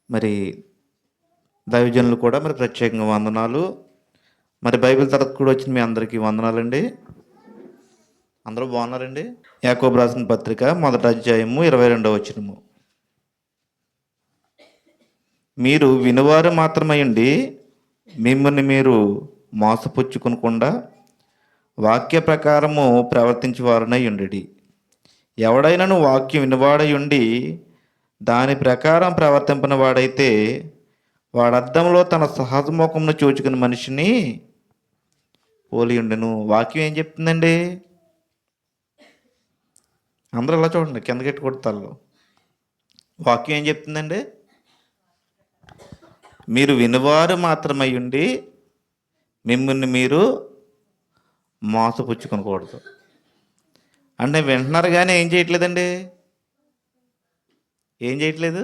మరి దైవజనులు కూడా మరి ప్రత్యేకంగా వందనాలు. మరి బైబిల్ తరగతి కూడా వచ్చిన మీ అందరికీ వందనాలండి. అందరూ బాగున్నారండి? యాకోబు రాసిన పత్రిక 1వ అధ్యాయము 22వ వచనము. మీరు వినువారు మాత్రమై ఉండి మిమ్మల్ని మీరు మోసపుచ్చుకొనకుండా వాక్య ప్రకారము ప్రవర్తించేవారునై ఉండుడి. ఎవడైనను వాక్యం వినువాడై ఉండి దాని ప్రకారం ప్రవర్తింపని వాడైతే వాడర్థంలో తన సహజముఖమును చూచుకుని మనిషిని పోలి ఉండెను. వాక్యం ఏం చెప్తుందండి? అందరూ ఇలా చూడండి, కిందకెట్టి కొడతారు. వాక్యం ఏం చెప్తుందండి? మీరు వినువారు మాత్రమై ఉండి మిమ్మల్ని మీరు మోసపుచ్చుకొనకూడదు. అంటే వింటున్నారు కానీ ఏం చేయట్లేదండి? ఏం చేయట్లేదు?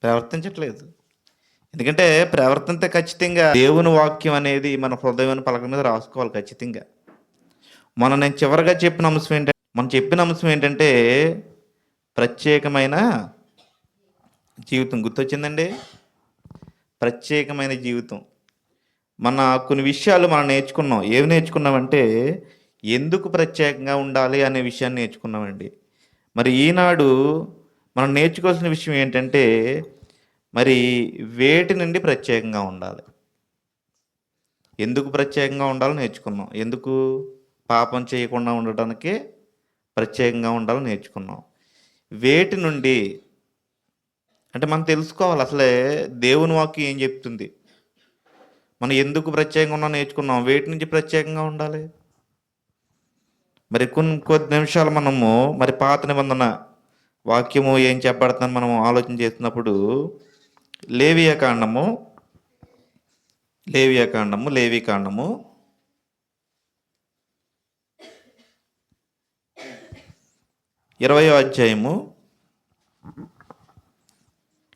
ప్రవర్తించట్లేదు. ఎందుకంటే ప్రవర్తనతో ఖచ్చితంగా దేవుని వాక్యం అనేది మన హృదయం పలక మీద రాసుకోవాలి ఖచ్చితంగా. నేను చివరిగా చెప్పిన అంశం ఏంటంటే ప్రత్యేకమైన జీవితం. గుర్తొచ్చిందండి? ప్రత్యేకమైన జీవితం. కొన్ని విషయాలు మనం నేర్చుకున్నాం. ఏమి నేర్చుకున్నామంటే ఎందుకు ప్రత్యేకంగా ఉండాలి అనే విషయాన్ని నేర్చుకున్నామండి. మరి ఈనాడు మనం నేర్చుకోవాల్సిన విషయం ఏంటంటే మరి వేటి నుండి ప్రత్యేకంగా ఉండాలి. ఎందుకు ప్రత్యేకంగా ఉండాలో నేర్చుకున్నాం. ఎందుకు? పాపం చేయకుండా ఉండటానికి ప్రత్యేకంగా ఉండాలో నేర్చుకున్నాం. వేటి నుండి అంటే మనం తెలుసుకోవాలి అసలే దేవుని వాక్యం ఏం చెప్తుంది. మనం ఎందుకు ప్రత్యేకంగా ఉన్నా నేర్చుకున్నాం. వేటి నుంచి ప్రత్యేకంగా ఉండాలి? మరి కొద్ది నిమిషాలు మనము మరి పాత నిబంధన వాక్యము ఏం చెప్పబడుతుందని మనం ఆలోచన చేస్తున్నప్పుడు లేవికాండము 20వ అధ్యాయము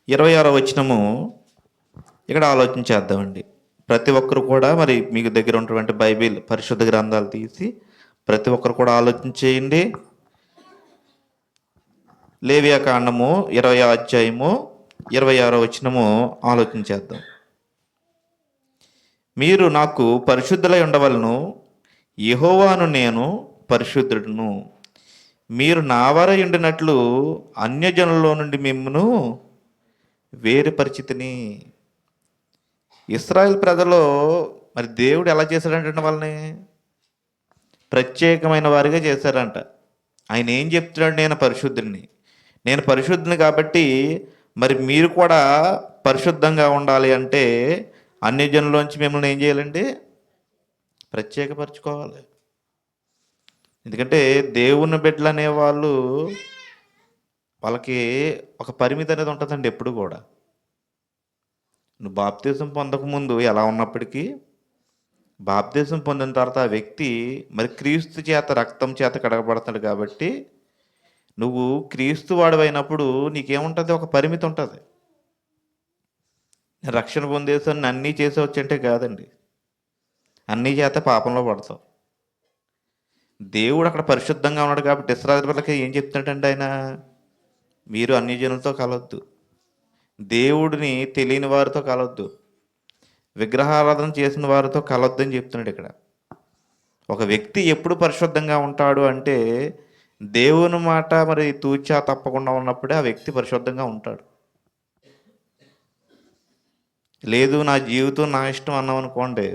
26వ వచనము ఇక్కడ ఆలోచన చేద్దామండి. ప్రతి ఒక్కరు కూడా మరి మీకు దగ్గర ఉన్నటువంటి బైబిల్ పరిశుద్ధ గ్రంథాలు తీసి ప్రతి ఒక్కరు కూడా ఆలోచన చేయండి. లేవియాకాండము 20వ అధ్యాయము 26వ వచనము ఆలోచన చేద్దాం. మీరు నాకు పరిశుద్ధులై ఉండవలను, యెహోవాను నేను పరిశుద్ధుడును. మీరు నా వారై ఉండినట్లు అన్యజనుల్లో నుండి మిమ్మును వేరుపరిచితిని. ఇశ్రాయేల్ ప్రజలు మరి దేవుడు ఎలా చేశాడంటే వాళ్ళని ప్రత్యేకమైన వారిగా చేశారంట. ఆయన ఏం చెప్తున్నాడు? నేను పరిశుద్ధిని కాబట్టి మరి మీరు కూడా పరిశుద్ధంగా ఉండాలి అంటే అన్యజనులోంచి మిమ్మల్ని ఏం చేయాలండి? ప్రత్యేకపరచుకోవాలి. ఎందుకంటే దేవుని బిడ్డలు అనేవాళ్ళు వాళ్ళకి ఒక పరిమితి అనేది ఉంటుందండి. ఎప్పుడు కూడా నువ్వు బాప్తిజం పొందకముందు ఎలా ఉన్నప్పటికీ బాప్తిజం పొందిన తర్వాత ఆ వ్యక్తి మరి క్రీస్తు చేత రక్తం చేత కడగబడతాడు కాబట్టి నువ్వు క్రీస్తు వాడివైనప్పుడు నీకేముంటుంది? ఒక పరిమితి ఉంటుంది. రక్షణ పొందేసాను అన్నీ చేసేవచ్చు అంటే కాదండి. అన్నీ చేత పాపంలో పడతావు. దేవుడు అక్కడ పరిశుద్ధంగా ఉన్నాడు కాబట్టి ఇశ్రాయేలు ప్రజలకి ఏం చెప్తున్నాడంటే ఆయన మీరు అన్యజనులతో కలవద్దు, దేవుడిని తెలియని వారితో కలవద్దు, విగ్రహారాధన చేసిన వారితో కలవద్దు అని చెప్తున్నాడు ఇక్కడ. ఒక వ్యక్తి ఎప్పుడు పరిశుద్ధంగా ఉంటాడు అంటే దేవుని మాట మరి తూచా తప్పకుండా ఉన్నప్పుడే ఆ వ్యక్తి పరిశుద్ధంగా ఉంటాడు. లేదు నా జీవితం నా ఇష్టం అన్నావు అనుకోండి,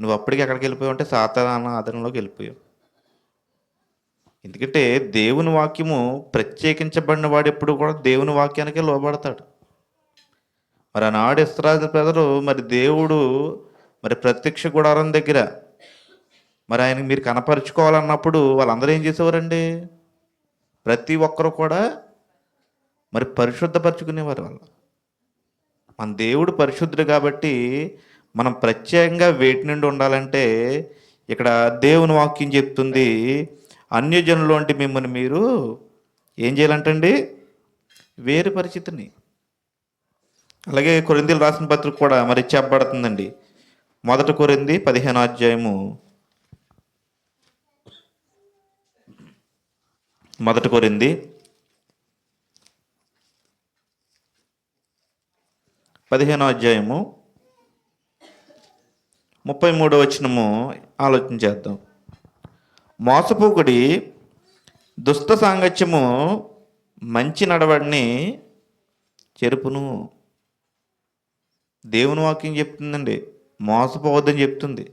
నువ్వు అప్పటికి ఎక్కడికి వెళ్ళిపోయావు అంటే సాతాను ఆధీనంలోకి వెళ్ళిపోయావు. ఎందుకంటే దేవుని వాక్యము ప్రత్యేకించబడిన వాడు ఎప్పుడు కూడా దేవుని వాక్యానికే లోబడతాడు. మరి ఆనాడు ఇశ్రాయేలు ప్రజలు మరి దేవుడు మరి ప్రత్యక్ష గుడారం దగ్గర మరి ఆయనకి మీరు కనపరుచుకోవాలన్నప్పుడు వాళ్ళందరూ ఏం చేసేవారండి? ప్రతి ఒక్కరు కూడా మరి పరిశుద్ధపరచుకునేవారు. మన దేవుడు పరిశుద్ధుడు కాబట్టి మనం ప్రత్యేకంగా వేటి నుండి ఉండాలంటే ఇక్కడ దేవుని వాక్యం చెప్తుంది అన్యజనులు అంటే మిమ్మల్ని మీరు ఏం చేయాలంటండి? వేరు పరిచితిని. అలాగే కొరింథీయులకు రాసిన పత్రిక కూడా మరి చెప్పబడుతుందండి. 1 కొరింథీ 15వ అధ్యాయము 1 కొరింథీ 15వ అధ్యాయము 33వ వచనము ఆలోచన చేద్దాం. మోసపోకుడి, దుష్ట సాంగత్యము మంచి నడవడిని చెరుపును. దేవుని వాక్యం చెప్తుందండి, మోసపోవద్దని చెప్తుంది.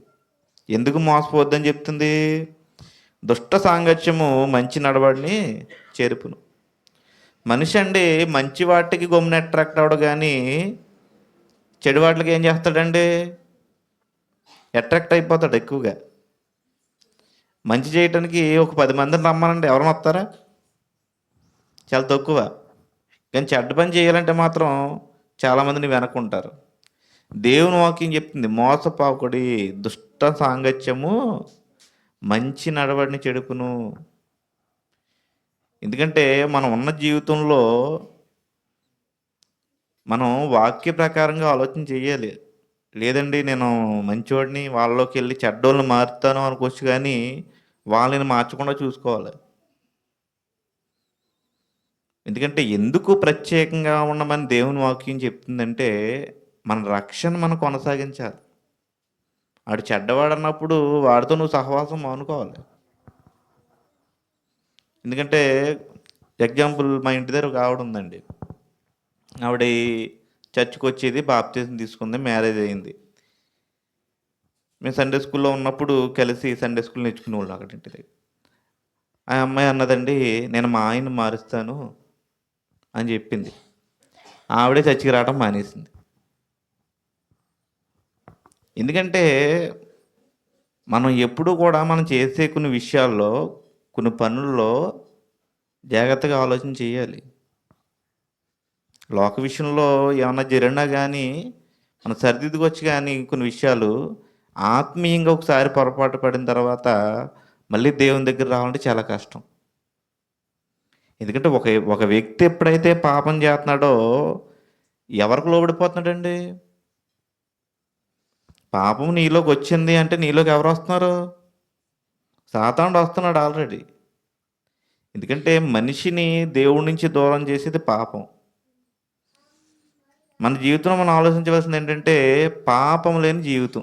ఎందుకు మోసపోవద్దని చెప్తుంది? దుష్ట సాంగత్యము మంచి నడవడిని చెరుపును. మనిషి అండి మంచి వాటికి గమ్మున అట్రాక్ట్ అవడు, కానీ చెడు వాటికి ఏం చేస్తాడండి? అట్రాక్ట్ అయిపోతాడు ఎక్కువగా. మంచి చేయటానికి ఒక 10 మందిని రమ్మనండి, ఎవరైనా వస్తారా? చాలా తక్కువ. కానీ చెడ్డ పని చేయాలంటే మాత్రం చాలామందిని వెనక్కుంటారు. దేవుని వాక్యం చెప్తుంది, మోసపోకుడి, దుష్ట సాంగత్యము మంచి నడవడిని చెడుపును. ఎందుకంటే మనం ఉన్న జీవితంలో మనం వాక్య ప్రకారంగా ఆలోచన చేయాలి. లేదండి నేను మంచివాడిని, వాళ్ళలోకి వెళ్ళి చెడ్డోళ్ళని మారుతాను అనుకోవచ్చు, కానీ వాళ్ళని మార్చకుండా చూసుకోవాలి. ఎందుకంటే ఎందుకు ప్రత్యేకంగా ఉండమని దేవుని వాక్యం చెప్తుందంటే, మన రక్షణ మనం కొనసాగించాలి. వాడు చెడ్డవాడు అన్నప్పుడు వాడితో నువ్వు సహవాసం మానుకోవాలి. ఎందుకంటే ఎగ్జాంపుల్, మా ఇంటి దగ్గర ఒక ఆవిడ ఉందండి. ఆవిడ చర్చికి వచ్చేది, బాప్తిజం తీసుకుంది, మ్యారేజ్ అయింది. మేము సండే స్కూల్లో ఉన్నప్పుడు కలిసి సండే స్కూల్ నేర్చుకునేవాళ్ళం అక్కడ ఇంటి దగ్గర. ఆ అమ్మాయి అన్నదండి, నేను మా ఆయన్ని మారుస్తాను అని చెప్పింది. ఆవిడే చర్చికి రావడం మానేసింది. ఎందుకంటే మనం ఎప్పుడూ కూడా మనం చేసే కొన్ని విషయాల్లో, కొన్ని పనుల్లో జాగ్రత్తగా ఆలోచన చేయాలి. లోక విషయంలో ఏమన్నా జరిగినా కానీ మనం సరిదిద్దుకొచ్చి, కానీ కొన్ని విషయాలు ఆత్మీయంగా ఒకసారి పొరపాటు పడిన తర్వాత మళ్ళీ దేవుని దగ్గర రావాలంటే చాలా కష్టం. ఎందుకంటే ఒక ఒక వ్యక్తి ఎప్పుడైతే పాపం చేస్తున్నాడో ఎవరికి లోబడిపోతున్నాడండి? పాపం నీలోకి వచ్చింది అంటే నీలోకి ఎవరు వస్తున్నారు? సాతానుడు వస్తున్నాడు ఆల్రెడీ. ఎందుకంటే మనిషిని దేవుడి నుంచి దూరం చేసేది పాపం. మన జీవితంలో మనం ఆలోచించవలసింది ఏంటంటే పాపం లేని జీవితం.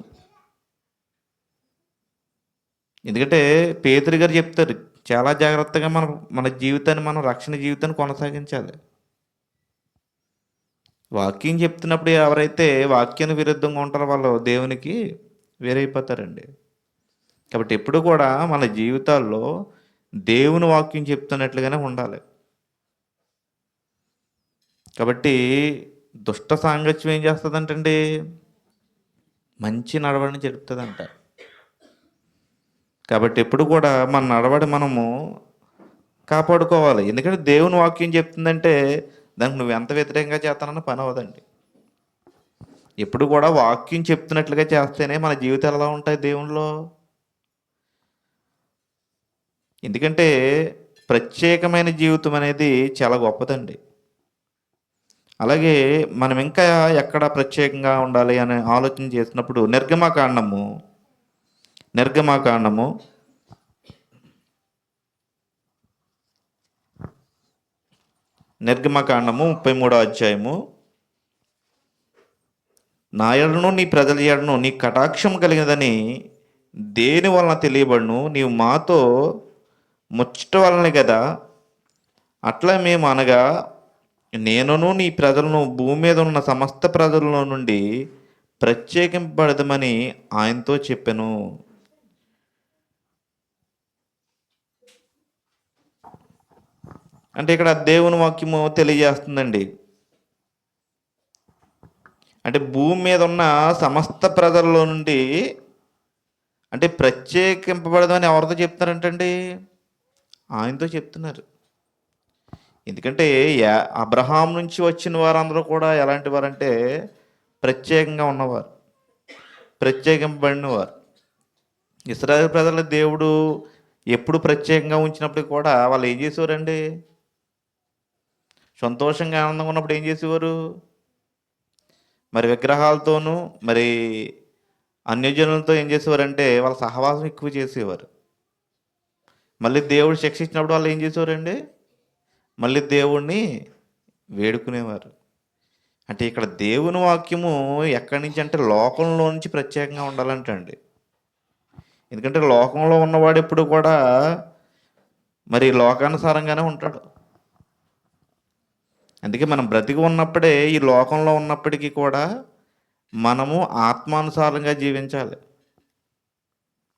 ఎందుకంటే పేతురు గారు చెప్తారు, చాలా జాగ్రత్తగా మన జీవితాన్ని, మనం రక్షణ జీవితాన్ని కొనసాగించాలి. వాక్యం చెప్తున్నప్పుడు ఎవరైతే వాక్యానికి విరుద్ధంగా ఉంటారో వాళ్ళు దేవునికి వేరైపోతారండి. కాబట్టి ఎప్పుడు కూడా మన జీవితాల్లో దేవుని వాక్యం చెప్తున్నట్లుగానే ఉండాలి. కాబట్టి దుష్ట సాంగత్యం ఏం చేస్తుందంటండి? మంచి నడవడిని చెడుపుతుందంట. కాబట్టి ఎప్పుడు కూడా మన నడవడి మనము కాపాడుకోవాలి. ఎందుకంటే దేవుని వాక్యం చెప్తుందంటే దానికి నువ్వు ఎంత వ్యతిరేకంగా చేస్తానన్న పని అవ్వదండి. ఎప్పుడు కూడా వాక్యం చెప్తున్నట్లుగా చేస్తేనే మన జీవితాలు ఎలా ఉంటాయి దేవునిలో. ఎందుకంటే ప్రత్యేకమైన జీవితం అనేది చాలా గొప్పదండి. అలాగే మనం ఇంకా ఎక్కడ ప్రత్యేకంగా ఉండాలి అని ఆలోచన చేసినప్పుడు నిర్గమకాండము 33వ అధ్యాయము, నా ఎడను నీ ప్రజల ఎడను నీ కటాక్షం కలిగినదని దేని వలన తెలియబడును, నీవు మాతో ముచ్చట వలనే కదా. అట్లా మేము అనగా నేనును నీ ప్రజలను భూమి మీద ఉన్న సమస్త ప్రజల నుండి ప్రత్యేకింపబడదమని ఆయనతో చెప్పాను. అంటే ఇక్కడ దేవుని వాక్యము తెలియజేస్తుందండి. అంటే భూమి మీద ఉన్న సమస్త ప్రజల్లో నుండి అంటే ప్రత్యేకింపబడదని ఎవరితో చెప్తున్నారంటండి? ఆయనతో చెప్తున్నారు. ఎందుకంటే అబ్రహాం నుంచి వచ్చిన వారందరూ కూడా ఎలాంటి వారంటే ప్రత్యేకంగా ఉన్నవారు, ప్రత్యేకింపబడిన వారు. ఇశ్రాయేలు ప్రజల దేవుడు ఎప్పుడు ప్రత్యేకంగా ఉంచినప్పుడు కూడా వాళ్ళు ఏం చేసేవారండి? సంతోషంగా ఆనందంగా ఉన్నప్పుడు ఏం చేసేవారు? మరి విగ్రహాలతోనూ మరి అన్యజనులతో ఏం చేసేవారంటే వాళ్ళ సహవాసం ఎక్కువ చేసేవారు. మళ్ళీ దేవుడు శిక్షించినప్పుడు వాళ్ళు ఏం చేసేవారండి? మళ్ళీ దేవుణ్ణి వేడుకునేవారు. అంటే ఇక్కడ దేవుని వాక్యము ఎక్కడి నుంచి అంటే లోకంలో నుంచి ప్రత్యేకంగా ఉండాలంటండి. ఎందుకంటే లోకంలో ఉన్నవాడు ఎప్పుడు కూడా మరి లోకానుసారంగానే ఉంటాడు. అందుకే మనం బ్రతికి ఉన్నప్పుడే ఈ లోకంలో ఉన్నప్పటికీ కూడా మనము ఆత్మానుసారంగా జీవించాలి.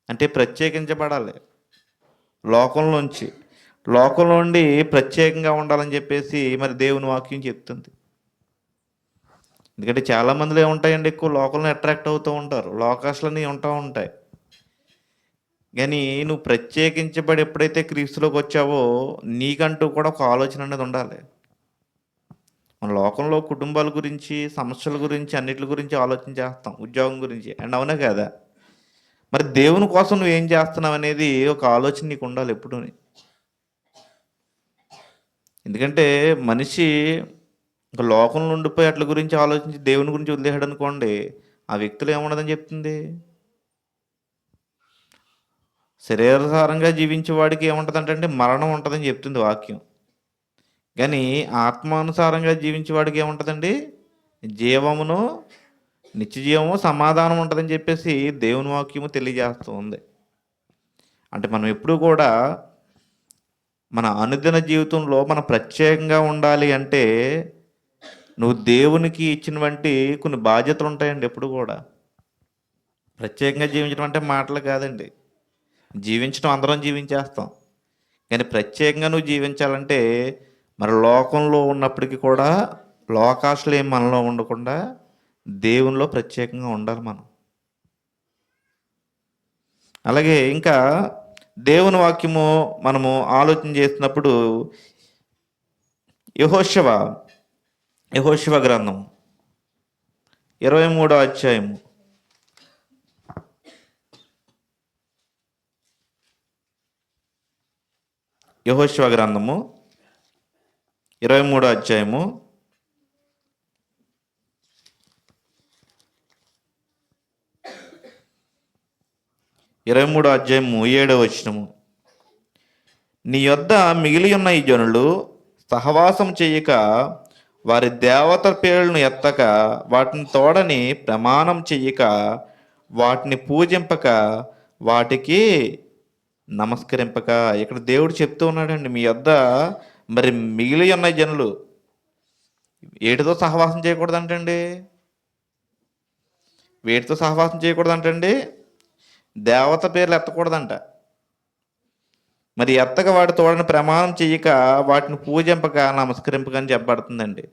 అంటే ప్రత్యేకించబడాలి లోకంలోంచి. లోకంలో నుండి ప్రత్యేకంగా ఉండాలని చెప్పేసి మరి దేవుని వాక్యం చెప్తుంది. ఎందుకంటే చాలా మందిలో ఏముంటాయండి, ఎక్కువ లోకంలో అట్రాక్ట్ అవుతూ ఉంటారు, లోకాసులని ఉంటూ ఉంటాయి. కానీ నువ్వు ప్రత్యేకించబడి ఎప్పుడైతే క్రీస్తులోకి వచ్చావో నీకంటూ కూడా ఒక ఆలోచన అనేది ఉండాలి. మన లోకంలో కుటుంబాల గురించి, సమస్యల గురించి, అన్నిటి గురించి ఆలోచన చేస్తాం, ఉద్యోగం గురించి, అండ్ అవునా కదా. మరి దేవుని కోసం నువ్వు ఏం చేస్తున్నావు అనేది ఒక ఆలోచన నీకు ఉండాలి ఎప్పుడూ. ఎందుకంటే మనిషి ఒక లోకంలో ఉండిపోయి అట్ల గురించి ఆలోచించి దేవుని గురించి వదిలేసాడు అనుకోండి, ఆ వ్యక్తులు ఏముండదని చెప్తుంది. శరీరసారంగా జీవించే వాడికి ఏముంటుందంటే మరణం ఉంటుందని చెప్తుంది వాక్యం. కానీ ఆత్మానుసారంగా జీవించే వాడికి ఏముంటుందండి, జీవమును, నిత్య జీవము, సమాధానం ఉంటుందని చెప్పేసి దేవుని వాక్యము తెలియజేస్తూ ఉంది. అంటే మనం ఎప్పుడు కూడా మన అనుదిన జీవితంలో మనం ప్రత్యేకంగా ఉండాలి అంటే నువ్వు దేవునికి ఇచ్చినటువంటి కొన్ని బాధ్యతలు ఉంటాయండి. ఎప్పుడు కూడా ప్రత్యేకంగా జీవించడం అంటే మాటలు కాదండి. జీవించడం అందరం జీవించేస్తాం, కానీ ప్రత్యేకంగా నువ్వు జీవించాలంటే మరి లోకంలో ఉన్నప్పటికీ కూడా లోకాశలు ఏం మనలో ఉండకుండా దేవునిలో ప్రత్యేకంగా ఉండాలి మనం. అలాగే ఇంకా దేవుని వాక్యము మనము ఆలోచన చేస్తున్నప్పుడు యెహోషువ గ్రంథం 23వ అధ్యాయము. యెహోషువ గ్రంథము 23వ అధ్యాయము 7వ వచనము. నీ యొద్ద మిగిలి ఉన్న ఈ జనులు సహవాసం చేయక, వారి దేవత పేర్లను ఎత్తక, వాటిని తోడని ప్రమాణం చెయ్యక, వాటిని పూజింపక, వాటికి నమస్కరింపక. ఇక్కడ దేవుడు చెప్తూ ఉన్నాడండి, మీ యొద్ద మరి మిగిలి ఉన్న జనులు వేటితో సహవాసం చేయకూడదంటండి, వేటితో సహవాసం చేయకూడదంటండి, దేవత పేర్లు ఎత్తకూడదంట. మరి ఎత్తక వాటి తోడని ప్రమాణం చెయ్యక, వాటిని పూజింపక, నమస్కరింపక అని చెప్పబడుతుందండి.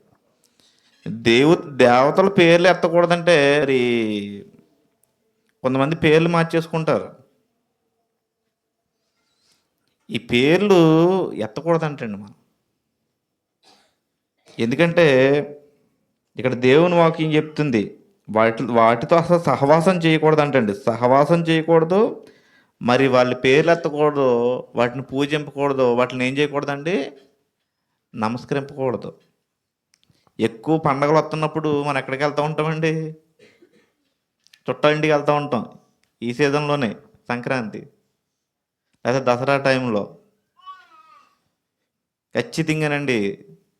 దేవతల పేర్లు ఎత్తకూడదంటే మరి కొంతమంది పేర్లు మార్చేసుకుంటారు. ఈ పేర్లు ఎత్తకూడదంటండి మనం. ఎందుకంటే ఇక్కడ దేవుని వాక్యం చెప్తుంది వాటితో అసలు సహవాసం చేయకూడదంటండి. సహవాసం చేయకూడదు, మరి వాళ్ళ పేర్లు ఎత్తకూడదు, వాటిని పూజింపకూడదు, వాటిని ఏం చేయకూడదండి, నమస్కరింపకూడదు. ఎక్కువ పండగలు వస్తున్నప్పుడు మనం ఎక్కడికి వెళ్తూ ఉంటామండి, చుట్టాలింటికి వెళ్తూ ఉంటాం. ఈ సీజన్లోనే సంక్రాంతి లేదా దసరా టైంలో ఖచ్చితంగానండి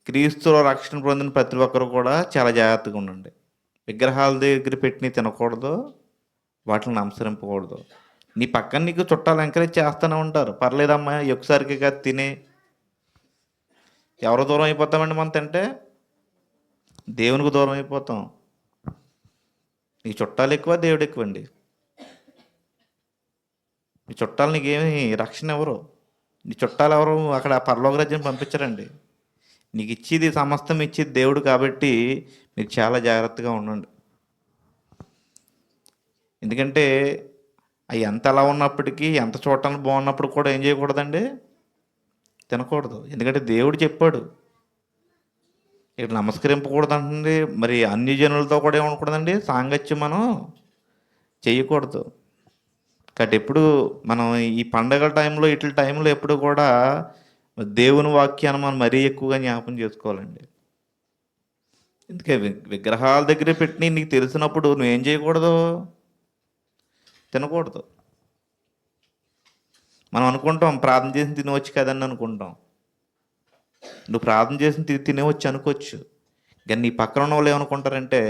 క్రీస్తులో రక్షణ పొందిన ప్రతి ఒక్కరు కూడా చాలా జాగ్రత్తగా ఉండండి. విగ్రహాల దగ్గర పెట్టి తినకూడదు, వాటిని నమస్కరింపకూడదు. నీ పక్కన నీకు చుట్టాలు ఎంకరేజ్ చేస్తూనే ఉంటారు, పర్లేదమ్మా ఒకసారికి కాదు తినే. ఎవరు దూరం అయిపోతామండి మనం తింటే, దేవునికి దూరం అయిపోతాం. నీ చుట్టాలు ఎక్కువ, దేవుడు ఎక్కువ అండి. నీ చుట్టాలు నీకేమి రక్షణ ఎవరు, నీ చుట్టాలు ఎవరు అక్కడ పరలోక రాజ్యం పంపించరండి. నీకు ఇచ్చేది సమస్తం ఇచ్చేది దేవుడు కాబట్టి మీరు చాలా జాగ్రత్తగా ఉండండి. ఎందుకంటే అవి ఎంత ఎలా ఉన్నప్పటికీ, ఎంత చూడటానికి బాగున్నప్పుడు కూడా ఏం చేయకూడదండి, తినకూడదు. ఎందుకంటే దేవుడు చెప్పాడు ఇక్కడ నమస్కరింపకూడదు అంటుంది. మరి అన్ని జనులతో కూడా ఏమనకూడదండి, సాంగత్యం మనం చేయకూడదు. కాబట్టి ఎప్పుడు మనం ఈ పండగల టైంలో ఇట్ల టైంలో ఎప్పుడు కూడా దేవుని వాక్యాన్ని మనం మరీ ఎక్కువగా జ్ఞాపకం చేసుకోవాలండి. ఎందుకే విగ్రహాల దగ్గర పెట్టి నీకు తెలిసినప్పుడు నువ్వేం చేయకూడదు, తినకూడదు. మనం అనుకుంటాం ప్రార్థన చేసి తినవచ్చు కదని అనుకుంటాం. నువ్వు ప్రార్థన చేసి తినేవచ్చు అనుకోవచ్చు, కానీ నీ పక్కన ఉన్న వాళ్ళు ఏమనుకుంటారంటే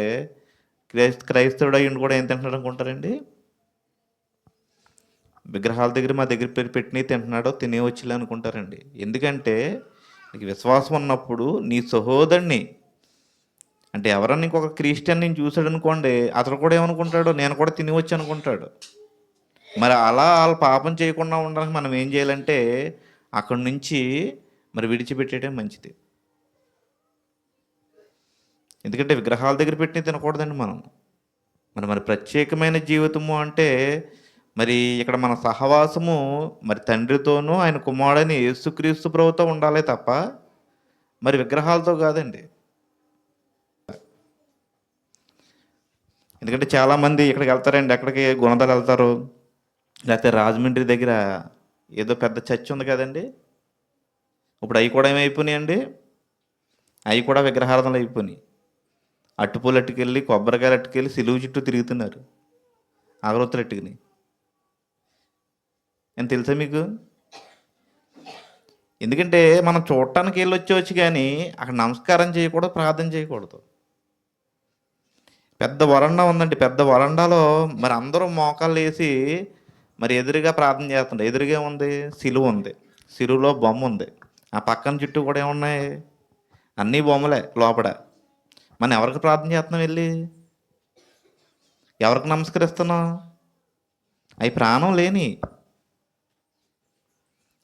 క్రైస్తవుడు అయ్యుండి కూడా ఏం తింటున్నాడు అనుకుంటారండి? విగ్రహాల దగ్గర మా దగ్గర పెట్టినవి తింటున్నాడో తినేవచ్చులే అనుకుంటారండి. ఎందుకంటే నీకు విశ్వాసం ఉన్నప్పుడు నీ సహోదరుని, అంటే ఎవరన్నా ఇంకొక క్రిస్టియన్ నేను చూశాడు అనుకోండి, అతను కూడా ఏమనుకుంటాడు, నేను కూడా తినవచ్చు అనుకుంటాడు. మరి అలా వాళ్ళు పాపం చేయకుండా ఉండడానికి మనం ఏం చేయాలంటే అక్కడి నుంచి మరి విడిచిపెట్టేయడం మంచిది. ఎందుకంటే విగ్రహాల దగ్గర పెట్టి తినకూడదండి మనం. మరి ప్రత్యేకమైన జీవితము అంటే మరి ఇక్కడ మన సహవాసము మరి తండ్రితోనూ ఆయన కుమారుడైన యేసుక్రీస్తు ప్రభుతో ఉండాలి తప్ప మరి విగ్రహాలతో కాదండి. ఎందుకంటే చాలామంది ఇక్కడికి వెళ్తారండి, ఎక్కడికి గుణదల వెళ్తారు, లేకపోతే రాజమండ్రి దగ్గర ఏదో పెద్ద చర్చ్ ఉంది కదండి, ఇప్పుడు అవి కూడా ఏమైపోయినాయండి, అవి కూడా విగ్రహారాధనలు అయిపోయినాయి. అట్టుపూలు అట్టుకెళ్ళి కొబ్బరికాయలు అట్టుకెళ్ళి సిలువు చుట్టూ తిరుగుతున్నారు అగరొత్తులు అట్టుకుని. అని తెలుసా మీకు? ఎందుకంటే మనం చూడటానికి వెళ్ళి వచ్చేవచ్చు కానీ అక్కడ నమస్కారం చేయకూడదు, ప్రార్థన చేయకూడదు. పెద్ద వరండా ఉందండి, పెద్ద వరండాలో మరి అందరూ మోకాళ్ళు వేసి మరి ఎదురుగా ప్రార్థన చేస్తుంటారు. ఎదురుగా ఉంది సిలువ ఉంది, సిలువలో బొమ్మ ఉంది, ఆ పక్కన చుట్టూ కూడా ఏమున్నాయి, అన్నీ బొమ్మలే లోపల. మనం ఎవరికి ప్రార్థన చేస్తున్నాం వెళ్ళి? ఎవరికి నమస్కరిస్తున్నాం? అవి ప్రాణం లేని.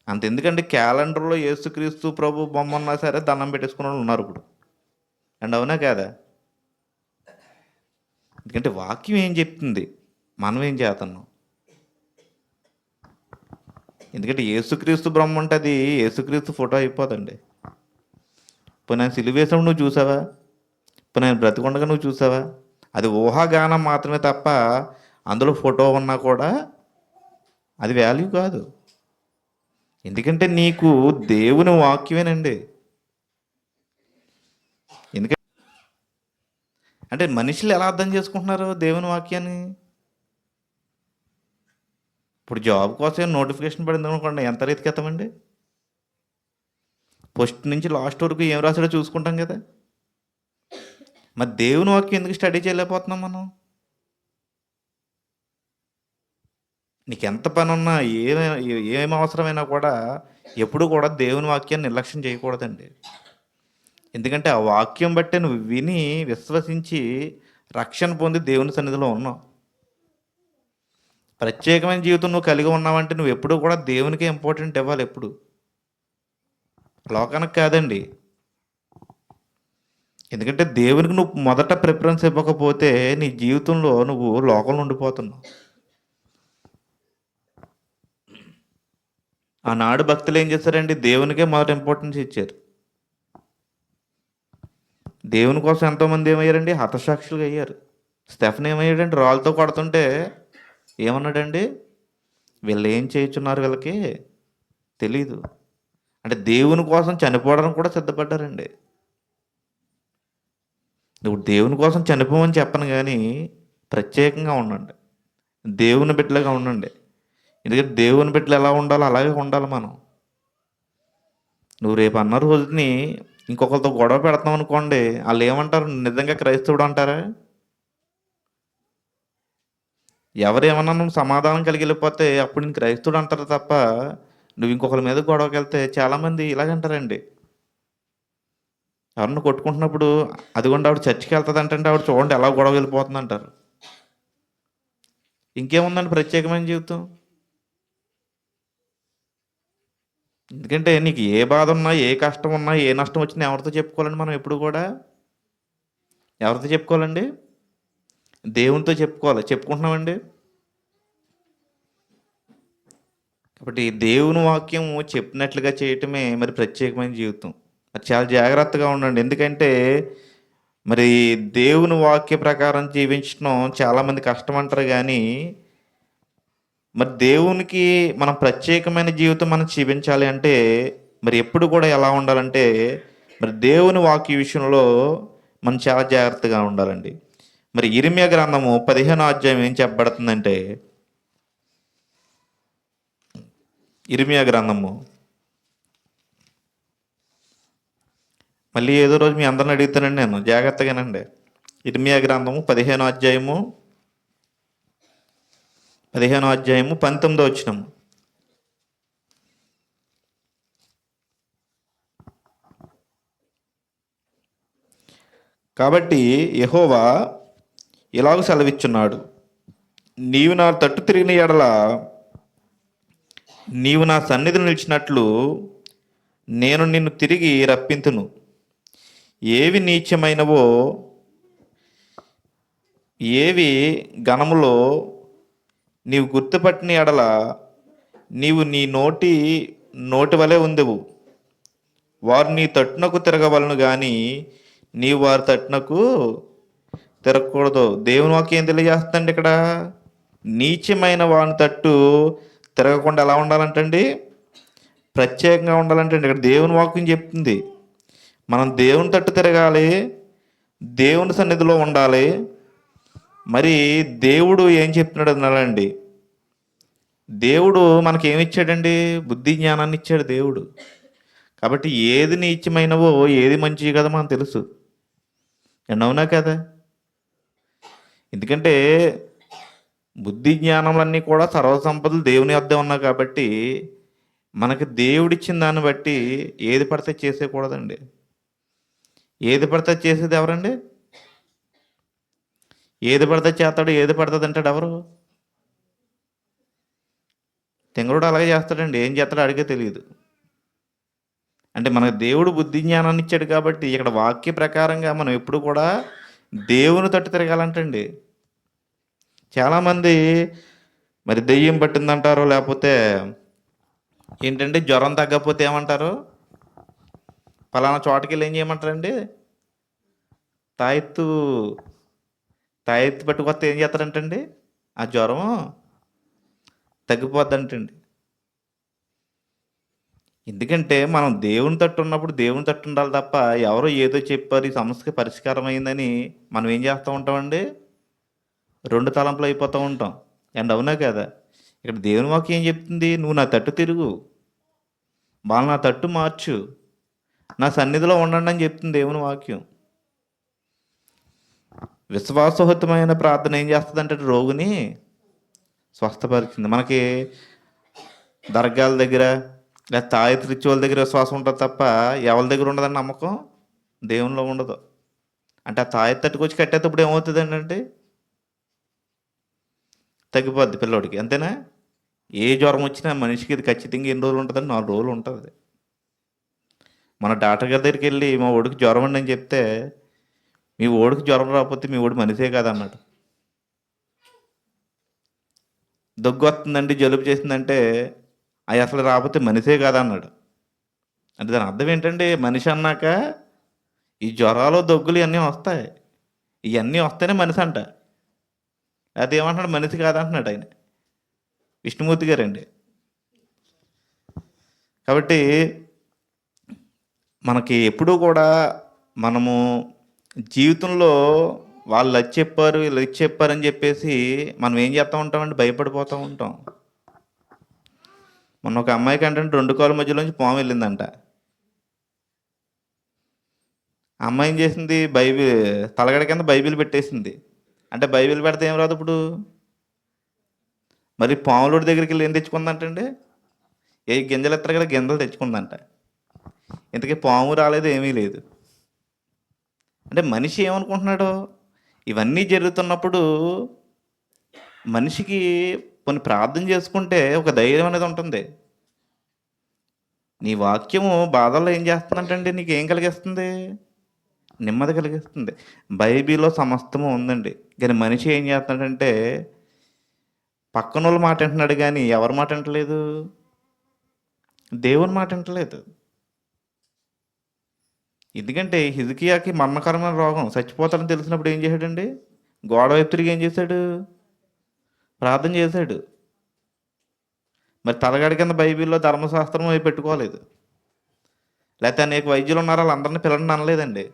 అంతెందుకండి, క్యాలెండర్లో యేసుక్రీస్తు ప్రభు బొమ్మ ఉన్నా సరే దండం పెట్టేసుకున్న వాళ్ళు ఉన్నారు ఇప్పుడు అండ్, అవునా కాదా? ఎందుకంటే వాక్యం ఏం చెప్తుంది, మనం ఏం చేస్తున్నాం. ఎందుకంటే యేసుక్రీస్తు బ్రహ్మ అంటే అది యేసుక్రీస్తు ఫోటో అయిపోదండి. ఇప్పుడు నేను సిలువేసినప్పుడు నువ్వు చూసావా? ఇప్పుడు నేను బ్రతికొండగా నువ్వు చూసావా? అది ఊహాగానం మాత్రమే తప్ప అందులో ఫోటో ఉన్నా కూడా అది వాల్యూ కాదు. ఎందుకంటే నీకు దేవుని వాక్యమేనండి. ఎందుకంటే అంటే మనుషులు ఎలా అర్థం చేసుకుంటున్నారు దేవుని వాక్యాన్ని? ఇప్పుడు జాబ్ కోసం నోటిఫికేషన్ పడింది అనుకోండి, ఎంత రీతికెత్తామండి? ఫస్ట్ నుంచి లాస్ట్ వరకు ఏం రాసాడో చూసుకుంటాం కదా. మరి దేవుని వాక్యం ఎందుకు స్టడీ చేయలేకపోతున్నాం మనం? నీకు ఎంత పని ఉన్నా ఏం అవసరమైనా కూడా ఎప్పుడు కూడా దేవుని వాక్యాన్ని నిర్లక్ష్యం చేయకూడదండి. ఎందుకంటే ఆ వాక్యం బట్టే నువ్వు విని విశ్వసించి రక్షణ పొంది దేవుని సన్నిధిలో ఉన్నావు. ప్రత్యేకమైన జీవితం నువ్వు కలిగి ఉన్నావంటే నువ్వు ఎప్పుడు కూడా దేవునికే ఇంపార్టెంట్ ఇవ్వాలి, ఎప్పుడు లోకానికి కాదండి. ఎందుకంటే దేవునికి నువ్వు మొదట ప్రిఫరెన్స్ ఇవ్వకపోతే నీ జీవితంలో నువ్వు లోకంలో ఉండిపోతున్నావు. ఆనాడు భక్తులు ఏం చేశారండి, దేవునికే మొదట ఇంపార్టెన్స్ ఇచ్చారు. దేవుని కోసం ఎంతోమంది ఏమయ్యారండి, హతసాక్షులుగా అయ్యారు. స్టెఫెన్ ఏమయ్యాడండి, రాళ్ళతో కొడుతుంటే ఏమన్నాడండి, వీళ్ళు ఏం చేయుచున్నారు వీళ్ళకి తెలీదు. అంటే దేవుని కోసం చనిపోవడానికి కూడా సిద్ధపడ్డారండి. నువ్వు దేవుని కోసం చనిపోమని చెప్పను కానీ ప్రత్యేకంగా ఉండండి, దేవుని బిడ్డలుగా ఉండండి. ఎందుకంటే దేవుని బిడ్డలు ఎలా ఉండాలో అలాగే ఉండాలి మనం. నువ్వు రేపు అన్న రోజుని ఇంకొకరితో గొడవ పెడతాం అనుకోండి, వాళ్ళు ఏమంటారు, నిజంగా క్రైస్తవుడు అంటారా? ఎవరేమన్నా నువ్వు సమాధానం కలిగి వెళ్ళిపోతే అప్పుడు నేను క్రైస్తవుడు అంటారు తప్ప నువ్వు ఇంకొకరి మీద గొడవకి వెళ్తే చాలామంది ఇలాగంటారండి. ఎవరన్నా కొట్టుకుంటున్నప్పుడు అదిగోండి ఆవిడ చర్చికి వెళ్తుంది అంటే ఆవిడ చూడండి ఎలా గొడవ వెళ్ళిపోతుంది అంటారు. ఇంకేముందండి ప్రత్యేకమైన జీవితం? ఎందుకంటే నీకు ఏ బాధ ఉన్నా, ఏ కష్టం ఉన్నా, ఏ నష్టం వచ్చినా ఎవరితో చెప్పుకోవాలండి మనం ఎప్పుడు కూడా? ఎవరితో చెప్పుకోవాలండి? దేవునితో చెప్పుకోవాలి. చెప్పుకుంటున్నామండి. కాబట్టి దేవుని వాక్యము చెప్పినట్లుగా చేయటమే మరి ప్రత్యేకమైన జీవితం. మరి చాలా జాగ్రత్తగా ఉండండి. ఎందుకంటే మరి దేవుని వాక్య ప్రకారం జీవించడం చాలామంది కష్టం అంటారు కానీ మరి దేవునికి మనం ప్రత్యేకమైన జీవితం మనం జీవించాలి అంటే మరి ఎప్పుడు కూడా ఎలా ఉండాలంటే మరి దేవుని వాక్య విషయంలో మనం చాలా జాగ్రత్తగా ఉండాలండి. మరి ఇర్మీయా గ్రంథము 15వ అధ్యాయం ఏం చెప్పబడుతుందంటే, ఇర్మీయా గ్రంథము మళ్ళీ ఏదో రోజు మీ అందరిని అడుగుతానండి, నేను జాగ్రత్తగానండి. ఇర్మియా గ్రంథము 15వ అధ్యాయము 19వ వచనం. కాబట్టి యెహోవా ఇలాగ సెలవిచ్చున్నాడు, నీవు నా తట్టు తిరిగిన ఎడల నీవు నా సన్నిధిని నిలిచినట్లు నేను నిన్ను తిరిగి రప్పింతును. ఏవి నీచమైనవో, ఏవి ఘనములో నీవు గుర్తుపట్టిన ఎడల నీవు నీ నోటి వలె ఉందెవు. వారు నీ తట్టునకు తిరగవలను కానీ నీవు వారి తట్టునకు తిరగకూడదు. దేవుని వాక్యం ఏం తెలియజేస్తుందండి ఇక్కడ? నీచమైన వాని తట్టు తిరగకుండా ఎలా ఉండాలంటండి? ప్రత్యేకంగా ఉండాలంటండి. ఇక్కడ దేవుని వాక్యం చెప్తుంది, మనం దేవుని తట్టు తిరగాలి, దేవుని సన్నిధిలో ఉండాలి. మరి దేవుడు ఏం చెప్తున్నాడు అన్నాడండి? దేవుడు మనకి ఏమి ఇచ్చాడండి? బుద్ధి జ్ఞానాన్ని ఇచ్చాడు దేవుడు. కాబట్టి ఏది నీచమైనవో, ఏది మంచిది కదా మనకు తెలుసు. అవునా కదా? ఎందుకంటే బుద్ధి జ్ఞానములన్నీ కూడా సర్వసంపదలు దేవుని వద్ద ఉన్నాయి. కాబట్టి మనకి దేవుడిచ్చిన దాన్ని బట్టి ఏది పడితే చేసేయకూడదండి. ఏది పడితే చేసేది ఎవరండి? ఏది పడితే చేస్తాడు, ఏది పడుతుంది అంటాడు ఎవరు? తెంగరుడు అలాగే చేస్తాడండి. ఏం చేస్తాడో అడిగే తెలియదు. అంటే మనకు దేవుడు బుద్ధి జ్ఞానాన్ని ఇచ్చాడు కాబట్టి ఇక్కడ వాక్య ప్రకారంగా మనం ఎప్పుడు కూడా దేవుని తట్టు తిరగాలంటండి. చాలామంది మరి దెయ్యం పట్టిందంటారు, లేకపోతే ఏంటంటే జ్వరం తగ్గకపోతే ఏమంటారు? పలానా చోటకి వెళ్ళి ఏం చేయమంటారండి? తాయెత్తు పట్టుకొస్తే ఏం చేస్తారంటండి? ఆ జ్వరం తగ్గిపోద్దంటండి. ఎందుకంటే మనం దేవుని తట్టు ఉన్నప్పుడు దేవుని తట్టు ఉండాలి తప్ప, ఎవరో ఏదో చెప్పారు ఈ సమస్యకి పరిష్కారం అయిందని మనం ఏం చేస్తూ ఉంటామండి? రెండు తలంపులు అయిపోతూ ఉంటాం. అండ్ అవునా కదా? ఇక్కడ దేవుని వాక్యం ఏం చెప్తుంది? నువ్వు నా తట్టు తిరుగు, వాళ్ళు నా తట్టు మార్చు, నా సన్నిధిలో ఉండండి అని చెప్తుంది దేవుని వాక్యం. విశ్వాసోహితమైన ప్రార్థన ఏం చేస్తుందంటే రోగిని స్వస్థపరిచింది. మనకి దర్గాల దగ్గర లేదా తాయెత్తు రిచువల్ దగ్గర విశ్వాసం ఉంటుంది తప్ప ఎవరి దగ్గర ఉండదని నమ్మకం దేవునిలో ఉండదు. అంటే ఆ తాయెత్తు తట్టుకొచ్చి కట్టేటప్పుడు ఏమవుతుందండి? అంటే తగ్గిపోద్ది పిల్లోడికి, అంతేనా? ఏ జ్వరం వచ్చినా మనిషికి ఇది ఖచ్చితంగా ఎన్ని రోజులు ఉంటుందని 4 రోజులు ఉంటుంది. మన డాక్టర్ గారి దగ్గరికి వెళ్ళి మా ఓడికి జ్వరం అండి అని చెప్తే, మీ ఓడికి జ్వరం రాకపోతే మీ ఓడి మనిషే కాదన్నాడు. దగ్గు వస్తుందండి, జలుబు చేసిందంటే అవి అసలు రాకపోతే మనిషే కాదన్నాడు. అంటే దాని అర్థం ఏంటంటే, మనిషి అన్నాక ఈ జ్వరాలు దగ్గులు ఇవన్నీ వస్తాయి. ఇవన్నీ వస్తేనే మనిషి అంట. అది ఏమంటున్నాడు? మనిషి కాదంటున్నాడు ఆయన, విష్ణుమూర్తి గారండి. కాబట్టి మనకి ఎప్పుడూ కూడా మనము జీవితంలో వాళ్ళు అది చెప్పారు, వీళ్ళు ఇది చెప్పారని చెప్పేసి మనం ఏం చేస్తూ ఉంటామండి? భయపడిపోతూ ఉంటాం. మొన్న ఒక అమ్మాయికి అంటే 2 కాళ్ళ మధ్యలోంచి పాము వెళ్ళిందంట. ఆ అమ్మాయి ఏం చేసింది? తలగడ కింద బైబిల్ పెట్టేసింది. అంటే బైబిల్ పెడితే ఏం రాదు ఇప్పుడు? మరి పాములోడి దగ్గరికి వెళ్ళి ఏం తెచ్చుకుందంటండి? ఏ గింజలు ఎత్తారు కదా, గింజలు తెచ్చుకుందంట. ఇంతకీ పాము రాలేదు, ఏమీ లేదు. అంటే మనిషి ఏమనుకుంటున్నాడు? ఇవన్నీ జరుగుతున్నప్పుడు మనిషికి కొన్ని ప్రార్థన చేసుకుంటే ఒక ధైర్యం అనేది ఉంటుంది. నీ వాక్యము బాధల్లో ఏం చేస్తుందంటే నీకు ఏం కలిగిస్తుంది? నెమ్మది కలిగిస్తుంది. బైబిల్లో సమస్తము ఉందండి. కానీ మనిషి ఏం చేస్తున్నాడంటే పక్కన వాళ్ళ మాట వింటున్నాడు కానీ ఎవరి మాట వింటలేదు? దేవుని మాట వింటలేదు. ఎందుకంటే హిజ్కియాకి మరణకరమైన రోగం, చచ్చిపోతాడని తెలిసినప్పుడు ఏం చేశాడండి? గోడ వైపు తిరిగి ఏం చేశాడు? ప్రార్థన చేశాడు. మరి తలగడి కింద బైబిల్లో ధర్మశాస్త్రం అవి పెట్టుకోలేదు. లేకపోతే అనేక వైద్యులు ఉన్నారు, వాళ్ళందరినీ పిల్లల్ని అనలేదండి.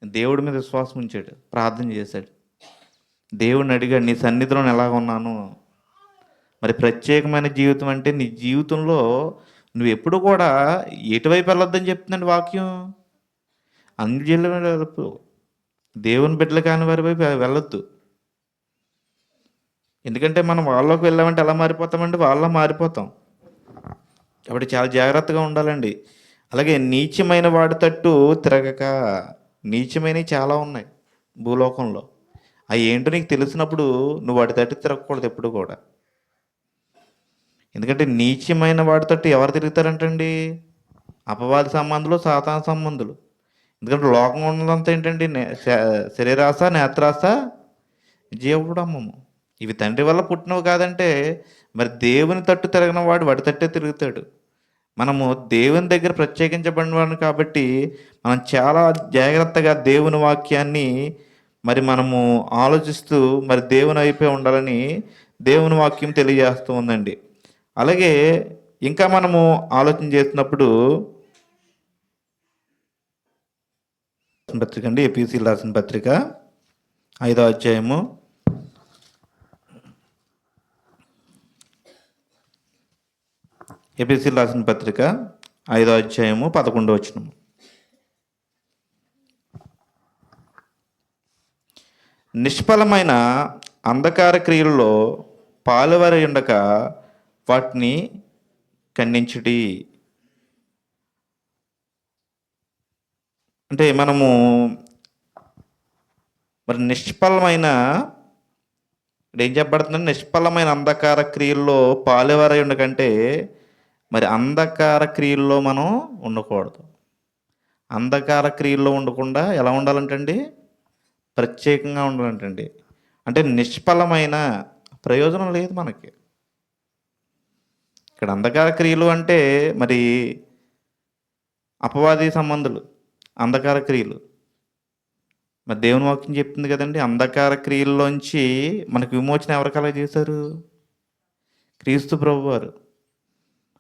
దేవుడి మీద విశ్వాసం ఉంచాడు, ప్రార్థన చేశాడు, దేవుడిని అడిగాడు, నీ సన్నిధిలో నేను ఎలాగ ఉన్నాను? మరి ప్రత్యేకమైన జీవితం అంటే నీ జీవితంలో నువ్వు ఎప్పుడు కూడా ఎటువైపు వెళ్ళొద్దని చెప్తుందండి వాక్యం? అన్యుల వైపు, దేవుని బిడ్డలు కాని వారి వైపు వెళ్ళొద్దు. ఎందుకంటే మనం వాళ్ళలోకి వెళ్ళామంటే ఎలా మారిపోతామండి? వాళ్ళ మారిపోతాం. కాబట్టి చాలా జాగ్రత్తగా ఉండాలండి. అలాగే నీచమైన వాడి తట్టు తిరగక. నీచమైనవి చాలా ఉన్నాయి భూలోకంలో. అవి ఏంటో నీకు తెలిసినప్పుడు నువ్వు వాడి తట్టు తిరగకూడదు ఎప్పుడు కూడా. ఎందుకంటే నీచమైన వాడి తట్టు ఎవరు తిరుగుతారంటండి? అపవాది సంబంధులు, సాతాను సంబంధులు. ఎందుకంటే లోకం ఉన్నదంతా ఏంటండి? శరీరాశ, నేత్రాశ, జీవడమ్మము. ఇవి తండ్రి వల్ల పుట్టినవి కాదంటే మరి దేవుని తట్టు తిరగన వాడు వాడి తట్టే తిరుగుతాడు. మనము దేవుని దగ్గర ప్రత్యేకించబడిన వాడిని కాబట్టి మనం చాలా జాగ్రత్తగా దేవుని వాక్యాన్ని మరి మనము ఆలోచిస్తూ మరి దేవుని వైపే ఉండాలని దేవుని వాక్యం తెలియజేస్తూ ఉందండి. అలాగే ఇంకా మనము ఆలోచన చేసినప్పుడు పత్రిక అండి, ఎపిసిలు రాసిన పత్రిక 5వ అధ్యాయము ఎపిసిలు రాసిన పత్రిక 5వ అధ్యాయము 11వ వచనము. నిష్ఫలమైన అంధకార క్రియలలో పాలువారి ఉండక వాటిని ఖండించుడి. అంటే మనము మరి నిష్ఫలమైన ఏం చెప్పబడుతుందంటే నిష్ఫలమైన అంధకార క్రియల్లో పాలువారై ఉండకంటే మరి అంధకార క్రియల్లో మనం ఉండకూడదు. అంధకార క్రియల్లో ఉండకుండా ఎలా ఉండాలంటండి? ప్రత్యేకంగా ఉండాలంటండి. అంటే నిష్ఫలమైన ప్రయోజనం లేదు మనకి. ఇక్కడ అంధకార క్రియలు అంటే మరి అపవాది సంబంధులు, అంధకార క్రియలు. మరి దేవుని వాక్యం చెప్తుంది కదండి, అంధకార క్రియల్లోంచి మనకు విమోచన ఎవరు కలగజేశారు? క్రీస్తు ప్రభువారు.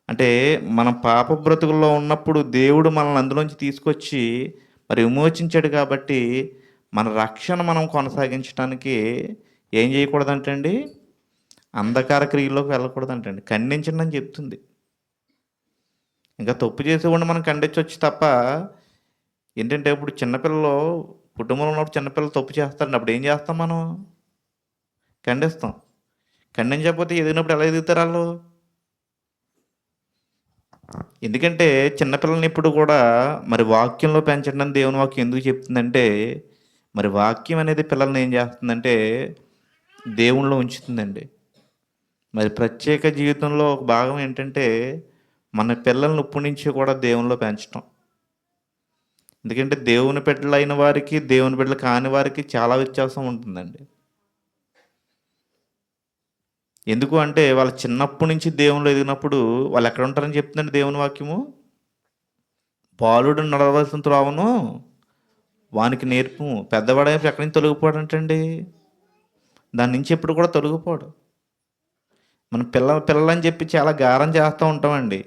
అంటే మనం పాప బ్రతుకుల్లో ఉన్నప్పుడు దేవుడు మనల్ని అందులోంచి తీసుకొచ్చి మరి విమోచించాడు కాబట్టి మన రక్షణ మనం కొనసాగించడానికి ఏం చేయకూడదంటండి? అంధకార క్రియల్లోకి వెళ్ళకూడదంటండి. ఖండించండి అని చెప్తుంది. ఇంకా తప్పు చేసేవాడిని మనం ఖండించవచ్చు తప్ప ఏంటంటే ఇప్పుడు చిన్నపిల్లలు కుటుంబంలో ఉన్నప్పుడు చిన్నపిల్లలు తప్పు చేస్తారండి. అప్పుడు ఏం చేస్తాం మనం? ఖండిస్తాం. ఖండించకపోతే ఎదిగినప్పుడు ఎలా ఎదుగుతారు వాళ్ళు? ఎందుకంటే చిన్నపిల్లల్ని ఇప్పుడు కూడా మరి వాక్యంలో పెంచండి అని దేవుని వాక్యం ఎందుకు చెప్తుందంటే మరి వాక్యం అనేది పిల్లల్ని ఏం చేస్తుందంటే దేవునిలో ఉంచుతుందండి. మరి ప్రత్యేక జీవితంలో ఒక భాగం ఏంటంటే మన పిల్లల్ని ఇప్పటి నుంచి కూడా దేవునిలో పెంచడం. ఎందుకంటే దేవుని బిడ్డలు అయిన వారికి దేవుని బిడ్డలు కాని వారికి చాలా వ్యత్యాసం ఉంటుందండి. ఎందుకు అంటే వాళ్ళు చిన్నప్పటి నుంచి దేవునిలో ఎదిగినప్పుడు వాళ్ళు ఎక్కడ ఉంటారని చెప్తుందండి దేవుని వాక్యము? బాలుడు నడవలసిన త్రోవను వానికి నేర్పు, పెద్దవాడైపు ఎక్కడి నుంచి తొలగిపోవడంటండి? దాని నుంచి ఎప్పుడు కూడా తొలగిపోడు. మనం పిల్లలని చెప్పి చాలా గారం చేస్తూ ఉంటామండి,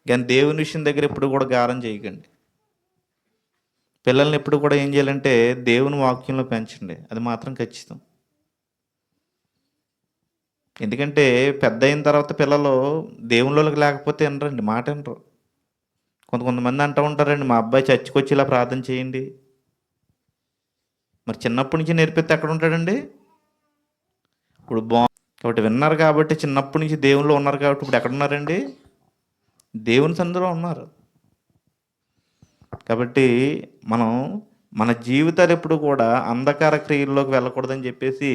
కానీ దేవుని విషయం దగ్గర ఎప్పుడు కూడా గారం చేయకండి. పిల్లల్ని ఎప్పుడు కూడా ఏం చేయాలంటే దేవుని వాక్యంలో పెంచండి, అది మాత్రం ఖచ్చితం. ఎందుకంటే పెద్ద అయిన తర్వాత పిల్లలు దేవుళ్ళకి లేకపోతే వినరండి, మాట వినరు. కొంతమంది అంటూ ఉంటారండి, మా అబ్బాయి చర్చికి ఇలా ప్రార్థన చేయండి. మరి చిన్నప్పటి నుంచి నేర్పితే ఎక్కడ ఉంటాడండి? ఇప్పుడు కాబట్టి విన్నారు కాబట్టి చిన్నప్పటి నుంచి దేవుళ్ళు ఉన్నారు కాబట్టి ఇప్పుడు ఎక్కడున్నారండి? దేవుని సన్నిధిలో ఉన్నారు. కాబట్టి మనం మన జీవితాలు ఎప్పుడు కూడా అంధకార క్రియల్లోకి వెళ్ళకూడదని చెప్పేసి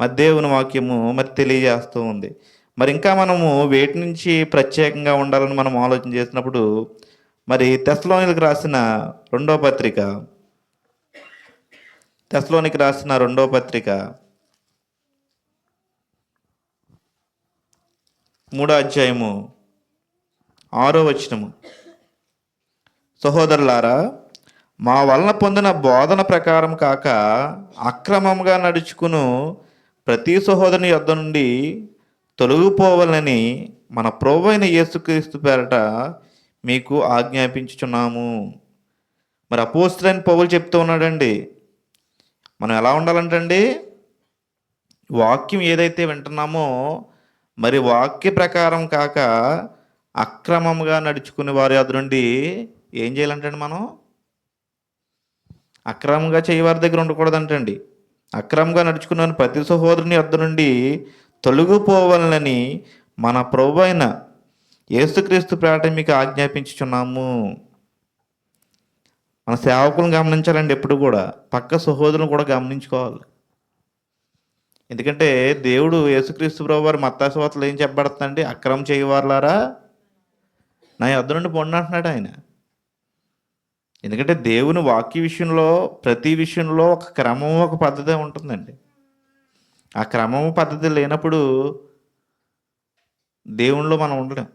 మరి దేవుని వాక్యము మరి తెలియజేస్తూ ఉంది. మరి ఇంకా మనము వేటి నుంచి ప్రత్యేకంగా ఉండాలని మనం ఆలోచన చేసినప్పుడు మరి తెస్సలోనికీలకు రాసిన రెండవ పత్రిక 3వ అధ్యాయము 6వ వచనము. సహోదరులారా, మా వలన పొందిన బోధన ప్రకారం కాక అక్రమంగా నడుచుకును ప్రతి సహోదరుని యొద్ద నుండి తొలగిపోవాలని మన ప్రభువైన యేసుక్రీస్తు పేరట మీకు ఆజ్ఞాపించుచున్నాము. మరి అపోస్తలుడైన పౌలు చెప్తూ ఉన్నాడండి, మనం ఎలా ఉండాలంటండి? వాక్యం ఏదైతే వింటున్నామో మరి వాక్య ప్రకారం కాక అక్రమంగా నడుచుకునే వారి యొద్ద నుండి ఏం చేయాలంటండి? మనం అక్రమంగా చేయవారి దగ్గర ఉండకూడదంటండి. అక్రమంగా నడుచుకున్న ప్రతి సహోదరుని యొద్ద నుండి తొలగిపోవాలని మన ప్రభు అయిన యేసుక్రీస్తు పేరట మీకు ఆజ్ఞాపించుచున్నాము. మన సేవకులను గమనించాలండి, ఎప్పుడు కూడా పక్క సహోదరులను కూడా గమనించుకోవాలి. ఎందుకంటే దేవుడు యేసుక్రీస్తు ప్రభు వారు మత్తయి సువార్తలో ఏం చెప్పబడుతుందండి? అక్రమం చేయవారులారా నా యొద్ద నుండి పొండి అంటున్నాడు ఆయన. ఎందుకంటే దేవుని వాక్య విషయంలో ప్రతి విషయంలో ఒక క్రమం, ఒక పద్ధతి ఉంటుందండి. ఆ క్రమము పద్ధతి లేనప్పుడు దేవునిలో మనం ఉండలేం.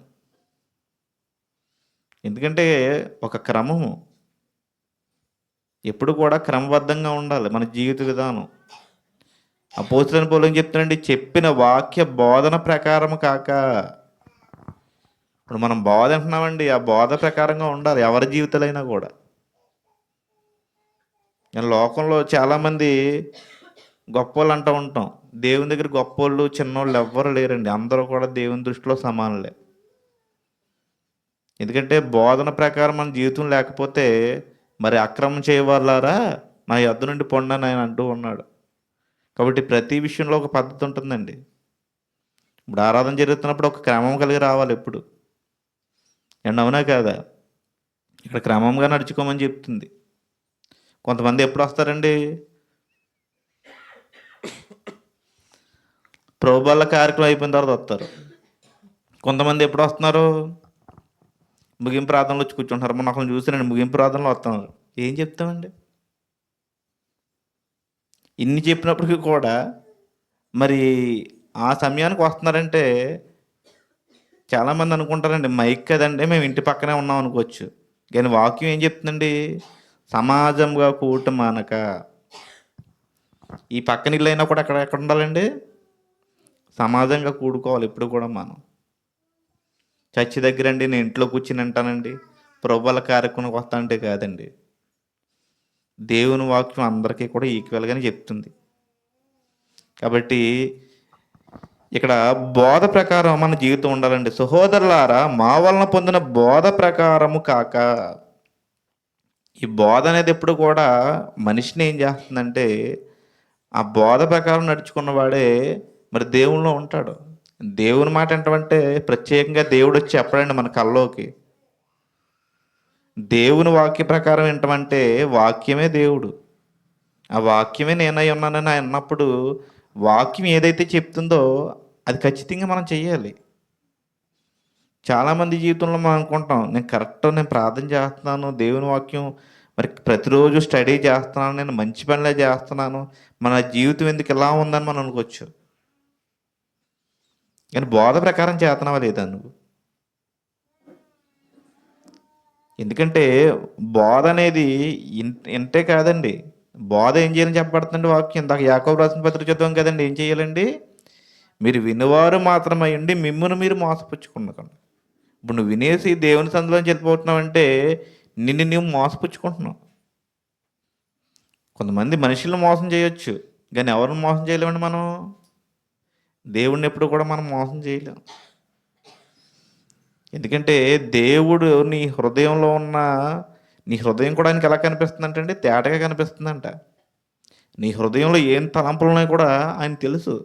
ఎందుకంటే ఒక క్రమము ఎప్పుడు కూడా క్రమబద్ధంగా ఉండాలి మన జీవిత విధానం. అపోస్తలుడైన పౌలు ఏం చెప్తాడండి? చెప్పిన వాక్య బోధన ప్రకారం కాక. ఇప్పుడు మనం బోధ అంటున్నామండి, ఆ బోధ ప్రకారంగా ఉండాలి ఎవరి జీవితాలైనా కూడా. నేను లోకంలో చాలామంది గొప్పోళ్ళు అంటూ ఉంటాం. దేవుని దగ్గర గొప్పోళ్ళు చిన్నోళ్ళు ఎవ్వరు లేరండి, అందరూ కూడా దేవుని దృష్టిలో సమానులే. ఎందుకంటే బోధన ప్రకారం మన జీవితం లేకపోతే మరి అక్రమం చేయవారులారా నా యొద్ద నుండి పొండి అని ఆయన అంటూ ఉన్నాడు. కాబట్టి ప్రతి విషయంలో ఒక పద్ధతి ఉంటుందండి. ఇప్పుడు ఆరాధన జరుగుతున్నప్పుడు ఒక క్రమం కలిగి రావాలి ఎప్పుడు. అండ్ అవునా కాదా? ఇక్కడ క్రమంగా నడుచుకోమని చెప్తుంది. కొంతమంది ఎప్పుడు వస్తారండి? ప్రభువుల కార్యక్రమం అయిపోయిన తర్వాత వస్తారు. కొంతమంది ఎప్పుడు వస్తున్నారు? ముగింపు ప్రార్థనలో వచ్చి కూర్చుంటున్నారు. మొన్న ఒకరిని చూసానండి, ముగింపు ప్రార్థనలో వస్తున్నారు. ఏం చెప్తామండి? ఇన్ని చెప్పినప్పటికీ కూడా మరి ఆ సమయానికి వస్తున్నారంటే చాలామంది అనుకుంటారండి మైక్ కదండి మేము ఇంటి పక్కనే ఉన్నాం అనుకోవచ్చు. కానీ వాక్యం ఏం చెప్తుందండి? సమాజంగా కూడటం మానక. ఈ పక్కన ఇల్లు అయినా కూడా ఎక్కడ ఉండాలండి? సమాజంగా కూడుకోవాలి ఎప్పుడు కూడా మనం. చర్చి దగ్గరండి నేను ఇంట్లో కూర్చుని అంటానండి, ప్రభువుల కార్యక్రమం వస్తా అంటే కాదండి. దేవుని వాక్యం అందరికీ కూడా ఈక్వల్గానే చెప్తుంది. కాబట్టి ఇక్కడ బోధ ప్రకారం మన జీవితం ఉండాలండి. సహోదరులారా, మా వలన పొందిన బోధ ప్రకారము కాక. ఈ బోధ అనేది ఎప్పుడు కూడా మనిషిని ఏం చేస్తుందంటే ఆ బోధ ప్రకారం నడుచుకున్నవాడే మరి దేవునిలో ఉంటాడు. దేవుని మాట ఏంటంటే ప్రత్యేకంగా దేవుడు వచ్చి చెప్పడండి మన కల్లోకి. దేవుని వాక్య ప్రకారం ఏంటంటే వాక్యమే దేవుడు, ఆ వాక్యమే నేనై ఉన్నానని ఆయన అన్నప్పుడు వాక్యం ఏదైతే చెప్తుందో అది ఖచ్చితంగా మనం చెయ్యాలి. చాలామంది జీవితంలో మనం అనుకుంటాం నేను ప్రార్థన చేస్తున్నాను, దేవుని వాక్యం మరి ప్రతిరోజు స్టడీ చేస్తున్నాను, నేను మంచి పనిలే చేస్తున్నాను, మన జీవితం ఎందుకు ఇలా ఉందని మనం అనుకోవచ్చు. కానీ బోధ ప్రకారం చేస్తున్నావా లేదా నువ్వు? ఎందుకంటే బోధ అనేది ఇంతే కాదండి. బోధ ఏం చేయాలని చెప్పబడుతుందండి వాక్యం. ఇందాక యాకోబు రాసిన పత్రిక చదువుతాం కదండి. ఏం చేయాలండి? మీరు వినువారు మాత్రమై ఉండి మిమ్మును మీరు మోసపుచ్చుకున్నాకండి. ఇప్పుడు నువ్వు వినేసి దేవుని సందులోంచి వెళ్ళిపోతున్నావంటే నిన్ను నువ్వు మోసపుచ్చుకుంటున్నావు. కొంతమంది మనుషులను మోసం చేయొచ్చు, కానీ ఎవరిని మోసం చేయలేమండి మనం? దేవుడిని ఎప్పుడు కూడా మనం మోసం చేయలేం. ఎందుకంటే దేవుడు నీ హృదయంలో ఉన్న నీ హృదయం కూడా ఆయనకి ఎలా కనిపిస్తుందంటే అండి, తేటగా కనిపిస్తుందంట. నీ హృదయంలో ఏం తలంపులు ఉన్నాయో కూడా ఆయన తెలుసు.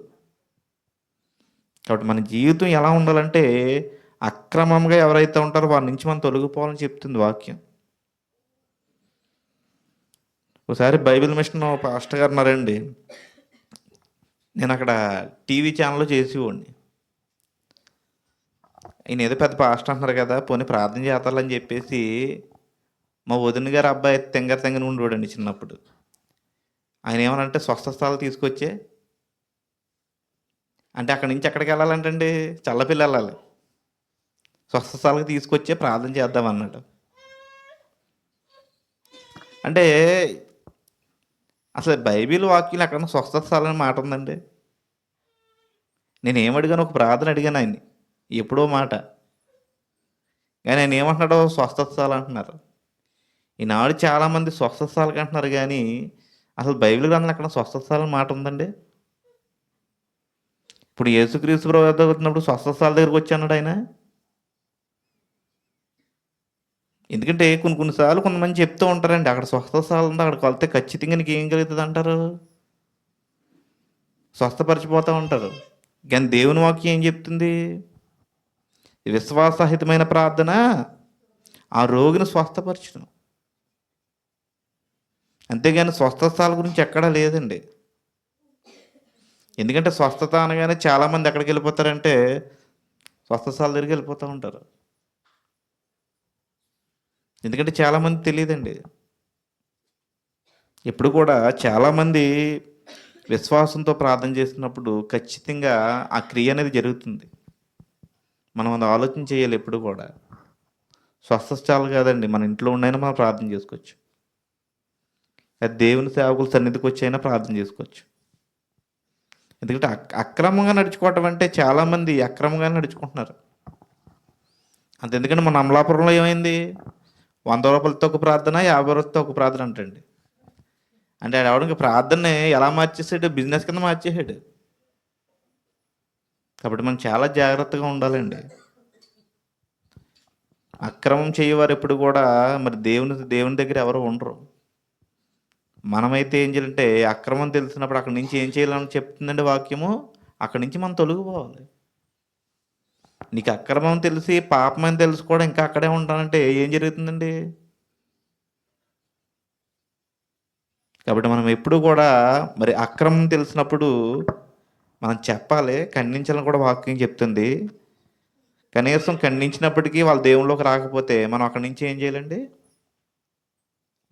కాబట్టి మన జీవితం ఎలా ఉండాలంటే అక్రమంగా ఎవరైతే ఉంటారో వారి నుంచి మనం తొలగిపోవాలని చెప్తుంది వాక్యం. ఒకసారి బైబిల్ మిషన్ పాస్టర్ గారు ఉన్నారండి, నేను అక్కడ టీవీ ఛానల్లో చేసేవాడిని. ఆయన ఏదో పెద్ద పాస్టర్ అంటున్నారు కదా, పోనీ ప్రార్థన చేస్తారని చెప్పేసి మా వదిన గారు అబ్బాయి తెంగర ఉండేవాడండి చిన్నప్పుడు. ఆయన ఏమనంటే స్వస్థ స్థలాలు తీసుకొచ్చే అంటే అక్కడి నుంచి ఎక్కడికి వెళ్ళాలంటండి, చల్లపిల్లి వెళ్ళాలి, స్వస్థ స్థలాలకు తీసుకొచ్చే ప్రార్థన చేద్దాం అన్నాడు. అంటే అసలు బైబిల్ వాక్యం ఎక్కడ స్వస్థ స్థలం మాట ఉందండి? నేను ఏమడిగాను, ఒక ప్రార్థన అడిగాను ఆయన్ని ఎప్పుడో మాట, కానీ ఆయన ఏమంటున్నాడో స్వస్థ స్థలాలు అంటున్నారు. ఈనాడు చాలామంది స్వస్థ స్థలాలకు అంటున్నారు, కానీ అసలు బైబిల్ గ్రంథంలో ఎక్కడ స్వస్థ స్థలం మాట ఉందండి? ఇప్పుడు యేసుక్రీస్తు ప్రభు వచ్చినప్పుడు స్వస్థ స్థలాల దగ్గరికి వచ్చి అన్నాడు ఆయన. ఎందుకంటే కొన్ని కొన్నిసార్లు కొంతమంది చెప్తూ ఉంటారండి, అక్కడ స్వస్థత ఉంది, అక్కడికి వెళ్తే ఖచ్చితంగా నీకు ఏం కలుగుతుంది అంటారు, స్వస్థపరిచిపోతూ ఉంటారు. కానీ దేవుని వాక్యం ఏం చెప్తుంది? విశ్వాసహితమైన ప్రార్థన ఆ రోగిని స్వస్థపరచును. అంతేగాని స్వస్థతాల గురించి ఎక్కడా లేదండి. ఎందుకంటే స్వస్థత అనగానే చాలామంది ఎక్కడికి వెళ్ళిపోతారంటే స్వస్థతాల దగ్గరికి వెళ్ళిపోతూ ఉంటారు. ఎందుకంటే చాలామంది తెలియదండి. ఎప్పుడు కూడా చాలామంది విశ్వాసంతో ప్రార్థన చేస్తున్నప్పుడు ఖచ్చితంగా ఆ క్రియ అనేది జరుగుతుంది. మనం అది ఆలోచన చేయాలి ఎప్పుడు కూడా. స్వస్థత చాలు కాదండి, మన ఇంట్లో ఉండైనా మనం ప్రార్థన చేసుకోవచ్చు. అది దేవుని సేవకుల సన్నిధికి వచ్చి అయినా ప్రార్థన చేసుకోవచ్చు. ఎందుకంటే అక్రమంగా నడుచుకోవటం అంటే చాలామంది అక్రమంగా నడుచుకుంటున్నారు. అంత ఎందుకంటే మన అమలాపురంలో ఏమైంది, 100 రూపాయలతో ఒక ప్రార్థన, 50 రూపాయలతో ఒక ప్రార్థన అంటండి. అంటే ఆవిడకి ప్రార్థనని ఎలా మార్చేసాడు, బిజినెస్ కింద మార్చేసాడు. కాబట్టి మనం చాలా జాగ్రత్తగా ఉండాలండి. అక్రమం చేయవారు ఎప్పుడు కూడా మరి దేవుని దగ్గర ఎవరు ఉండరు. మనమైతే ఏం చేయాలంటే అక్రమం తెలిసినప్పుడు అక్కడి నుంచి ఏం చేయాలని చెప్తుందండి వాక్యము, అక్కడి నుంచి మనం తొలగిపోవాలి. నీకు అక్రమం తెలిసి పాపం అని తెలుసు కూడా ఇంకా అక్కడే ఉంటానంటే ఏం జరుగుతుందండి? కాబట్టి మనం ఎప్పుడు కూడా మరి అక్రమం తెలిసినప్పుడు మనం చెప్పాలి, ఖండించాలని కూడా వాక్యం చెప్తుంది. కనీసం ఖండించినప్పటికీ వాళ్ళ దేవుళ్ళలోకి రాకపోతే మనం అక్కడి నుంచి ఏం చేయాలండి?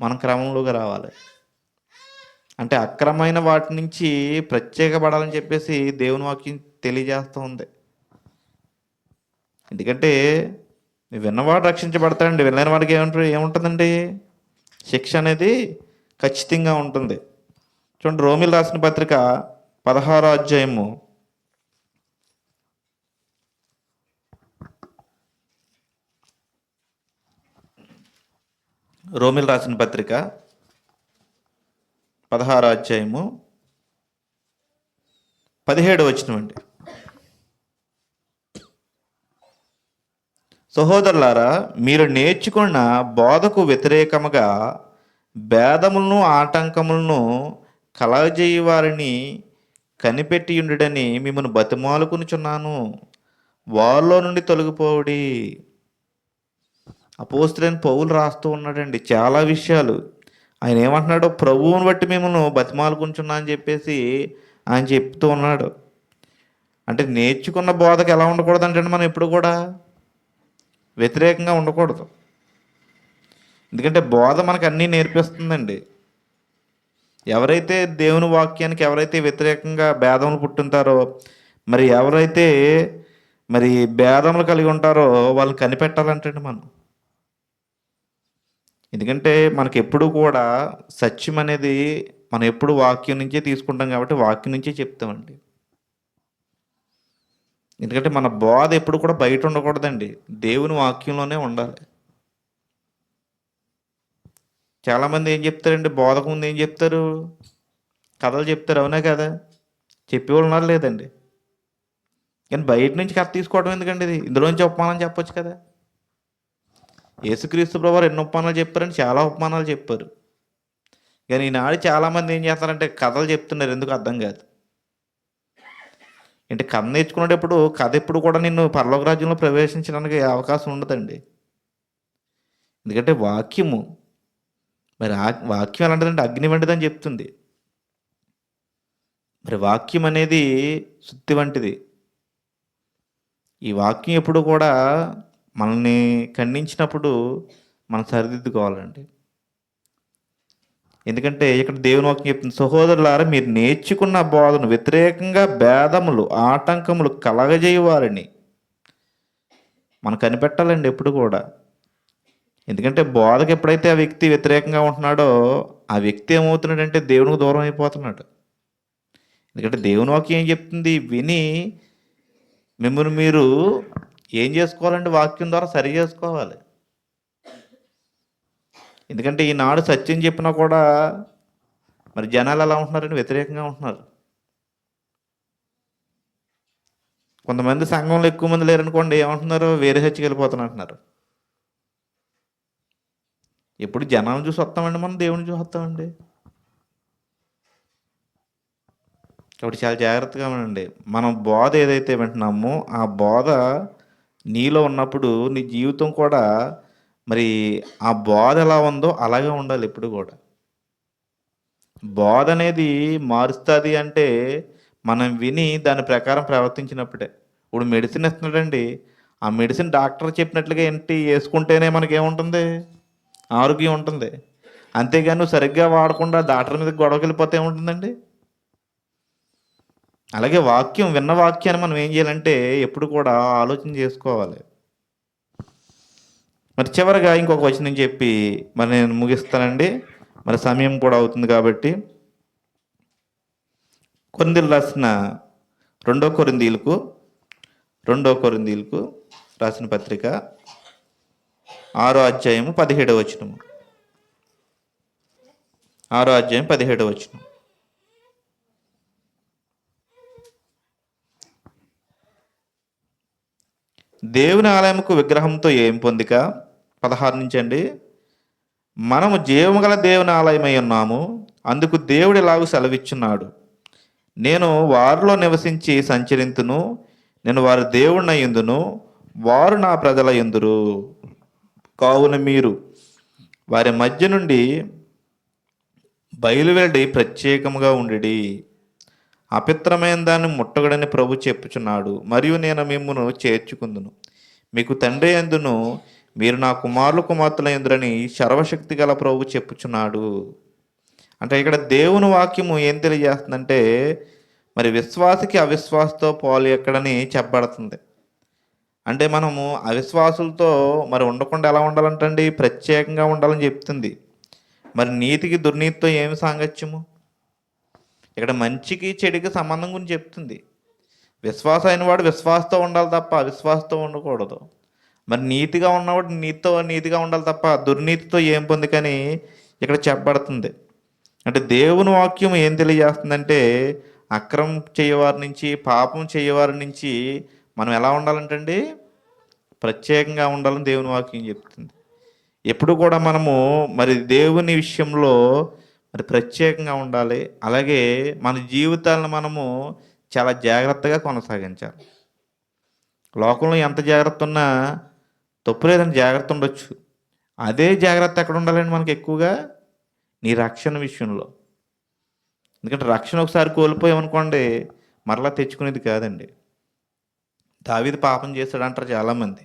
మనం క్రమంలోకి రావాలి. అంటే అక్రమైన వాటి నుంచి ప్రత్యేకపడాలని చెప్పేసి దేవుని వాక్యం తెలియజేస్తూ ఉంది. ఎందుకంటే విన్నవాడు రక్షించబడతాడండి, వినలేని వాడికి ఏముంటుందండి? శిక్ష అనేది ఖచ్చితంగా ఉంటుంది. చూడండి, రోమిల్ రాసిన పత్రిక 16వ అధ్యాయము 17వ వచనం అండి. సహోదరులారా, మీరు నేర్చుకున్న బోధకు వ్యతిరేకముగా భేదములను ఆటంకములను కలగజేయ వారిని కనిపెట్టియుండుడని మిమ్మల్ని బతిమాలుకొనుచున్నాను. వారిలో నుండి తొలగిపోవుడి. అపోస్తలుడైన పౌలు రాస్తూ ఉన్నాడండి చాలా విషయాలు. ఆయన ఏమంటున్నాడో, ప్రభువుని బట్టి మిమ్మల్ని బతిమాలుకొనుచున్నా అని చెప్పేసి ఆయన చెప్తూ ఉన్నాడు. అంటే నేర్చుకున్న బోధకు ఎలా ఉండకూడదు అంటే మనం ఎప్పుడు కూడా వ్యతిరేకంగా ఉండకూడదు. ఎందుకంటే బోధ మనకు అన్నీ నేర్పిస్తుందండి. ఎవరైతే దేవుని వాక్యానికి ఎవరైతే వ్యతిరేకంగా భేదములు పుట్టుంటారో, మరి ఎవరైతే మరి భేదములు కలిగి ఉంటారో వాళ్ళని కనిపెట్టాలంటండి మనం. ఎందుకంటే మనకి ఎప్పుడు కూడా సత్యం అనేది మనం ఎప్పుడు వాక్యం నుంచే తీసుకుంటాం కాబట్టి వాక్యం నుంచే చెప్తామండి. ఎందుకంటే మన బోధ ఎప్పుడు కూడా బయట ఉండకూడదండి, దేవుని వాక్యంలోనే ఉండాలి. చాలామంది ఏం చెప్తారండి, బోధకు ముందు ఏం చెప్తారు? కథలు చెప్తారు, అవునా కదా? చెప్పేవాళ్ళు ఉన్నారు లేదండి. కానీ బయట నుంచి కథ తీసుకోవడం ఎందుకండి? ఇది ఇందులోంచి ఉపమానం చెప్పొచ్చు కదా. యేసుక్రీస్తు ప్రభువారు ఎన్ని ఉపమానాలు చెప్పారని చాలా ఉపమానాలు చెప్పారు. కానీ ఈనాడు చాలామంది ఏం చేస్తారంటే కథలు చెప్తున్నారు, ఎందుకు అర్థం కాదు. అంటే కథ నేర్చుకునేటప్పుడు కథ ఎప్పుడు కూడా నిన్ను పరలోక రాజ్యంలో ప్రవేశించడానికి అవకాశం ఉండదండి. ఎందుకంటే వాక్యము మరి వాక్యం ఎలాంటిదంటే అగ్ని వంటిదని చెప్తుంది. మరి వాక్యం అనేది సుత్తి వంటిది. ఈ వాక్యం ఎప్పుడు కూడా మనల్ని ఖండించినప్పుడు మనం సరిదిద్దుకోవాలండి. ఎందుకంటే ఇక్కడ దేవుని వాక్యం చెప్తుంది, సహోదరులారా, మీరు నేర్చుకున్న బోధను వ్యతిరేకంగా భేదములు ఆటంకములు కలగజేయవారిని మనం కనిపెట్టాలండి ఎప్పుడు కూడా. ఎందుకంటే బోధకు ఎప్పుడైతే ఆ వ్యక్తి వ్యతిరేకంగా ఉంటున్నాడో ఆ వ్యక్తి ఏమవుతున్నాడంటే దేవునికి దూరం అయిపోతున్నాడు. ఎందుకంటే దేవుని వాక్యం ఏం చెప్తుంది, విని మిమ్మల్ని మీరు ఏం చేసుకోవాలంటే వాక్యం ద్వారా సరి చేసుకోవాలి. ఎందుకంటే ఈనాడు సత్యం చెప్పినా కూడా మరి జనాలు ఎలా ఉంటున్నారంటే వ్యతిరేకంగా ఉంటున్నారు. కొంతమంది సంఘంలో ఎక్కువ మంది లేరనుకోండి, ఏమంటున్నారు, వేరే చర్చికి వెళ్ళిపోతాను అంటున్నారు. ఎప్పుడు జనాలను చూసి వస్తామండి, మనం దేవుని చూసి వస్తామండి. కాబట్టి చాలా జాగ్రత్తగా ఉండండి. మనం బోధ ఏదైతే వింటున్నామో ఆ బోధ నీలో ఉన్నప్పుడు నీ జీవితం కూడా మరి ఆ బోధ ఎలా ఉందో అలాగే ఉండాలి ఎప్పుడు కూడా. బోధ అనేది మారుస్తుంది అంటే మనం విని దాని ప్రకారం ప్రవర్తించినప్పుడే. ఇప్పుడు మెడిసిన్ ఇస్తున్నాడండి, ఆ మెడిసిన్ డాక్టర్ చెప్పినట్లుగా ఏంటి వేసుకుంటేనే మనకేముంటుంది, ఆరోగ్యం ఉంటుంది. అంతేగాని నువ్వు సరిగ్గా వాడకుండా డాక్టర్ మీద గొడవకి వెళ్ళిపోతే ఏముంటుందండి. అలాగే వాక్యం, విన్న వాక్యాన్ని మనం ఏం చేయాలంటే ఎప్పుడు కూడా ఆలోచన చేసుకోవాలి. మరి చివరిగా ఇంకొక వచనం చెప్పి మరి నేను ముగిస్తానండి, మరి సమయం కూడా అవుతుంది కాబట్టి. కొరింథీయులకు రాసిన రెండో కొరింథీయులకు రాసిన పత్రిక 6వ అధ్యాయము 17వ వచనము. 6వ అధ్యాయం 17వ వచనం. దేవుని ఆలయముకు విగ్రహంతో ఏం పొందిక. 16 నుంచి అండి. మనము జీవము గల దేవుని ఆలయమై ఉన్నాము, అందుకు దేవుడు ఇలాగూ సెలవిచ్చున్నాడు, నేను వారిలో నివసించి సంచరింతును, నేను వారి దేవుడినయ్యుందును, వారు నా ప్రజల యందురు. కావున మీరు వారి మధ్య నుండి బయలువెళ్ళి ప్రత్యేకముగా ఉండి అపిత్రమైన దాన్ని ముట్టగడని ప్రభు చెప్పుచున్నాడు. మరియు నేను మిమ్మును చేర్చుకుందును, మీకు తండ్రి యందును, మీరు నా కుమారులు కుమార్తెల యందురని సర్వశక్తి గల ప్రభు చెప్పుచున్నాడు. అంటే ఇక్కడ దేవుని వాక్యము ఏం తెలియజేస్తుందంటే మరి విశ్వాసికి అవిశ్వాసతో పాలు ఎక్కడని చెప్పబడుతుంది. అంటే మనము అవిశ్వాసులతో మరి ఉండకుండా ఎలా ఉండాలంటండి, ప్రత్యేకంగా ఉండాలని చెప్తుంది. మరి నీతికి దుర్నీతితో ఏమి సాంగత్యము. ఇక్కడ మంచికి చెడుకి సంబంధం గురించి చెప్తుంది. విశ్వాసం అయిన వాడు విశ్వాసంతో ఉండాలి తప్ప అవిశ్వాసంతో ఉండకూడదు. మరి నీతిగా ఉన్నవాడు నీతిగా ఉండాలి తప్ప దుర్నీతితో ఏం పొందుకని ఇక్కడ చెప్పబడుతుంది. అంటే దేవుని వాక్యం ఏం తెలియజేస్తుందంటే అక్రమం చేయవారి నుంచి, పాపం చేయవారి నుంచి మనం ఎలా ఉండాలంటండి, ప్రత్యేకంగా ఉండాలని దేవుని వాక్యం చెప్తుంది. ఎప్పుడు కూడా మనము మరి దేవుని విషయంలో మరి ప్రత్యేకంగా ఉండాలి. అలాగే మన జీవితాలను మనము చాలా జాగ్రత్తగా కొనసాగించాలి. లోకంలో ఎంత జాగ్రత్త ఉన్నా తప్పు లేదని జాగ్రత్త ఉండొచ్చు. అదే జాగ్రత్త ఎక్కడ ఉండాలండి మనకి ఎక్కువగా, నీ రక్షణ విషయంలో. ఎందుకంటే రక్షణ ఒకసారి కోల్పోయామనుకోండి మరలా తెచ్చుకునేది కాదండి. దావీదు పాపం చేశాడు అంటారు చాలామంది.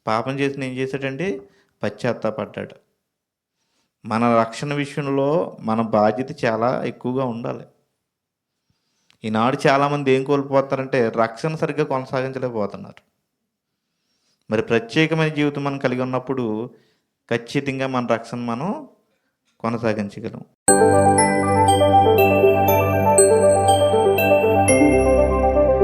పాపం చేసిన ఏం చేశాడండి, పశ్చాత్తాపడ్డాడు. మన రక్షణ విషయంలో మన బాధ్యత చాలా ఎక్కువగా ఉండాలి. ఈనాడు చాలామంది ఏం కోల్పోతారంటే రక్షణ సరిగ్గా కొనసాగించలేకపోతున్నారు. మరి ప్రత్యేకమైన జీవితం మనం కలిగి ఉన్నప్పుడు ఖచ్చితంగా మన రక్షణ మనం కొనసాగించగలం.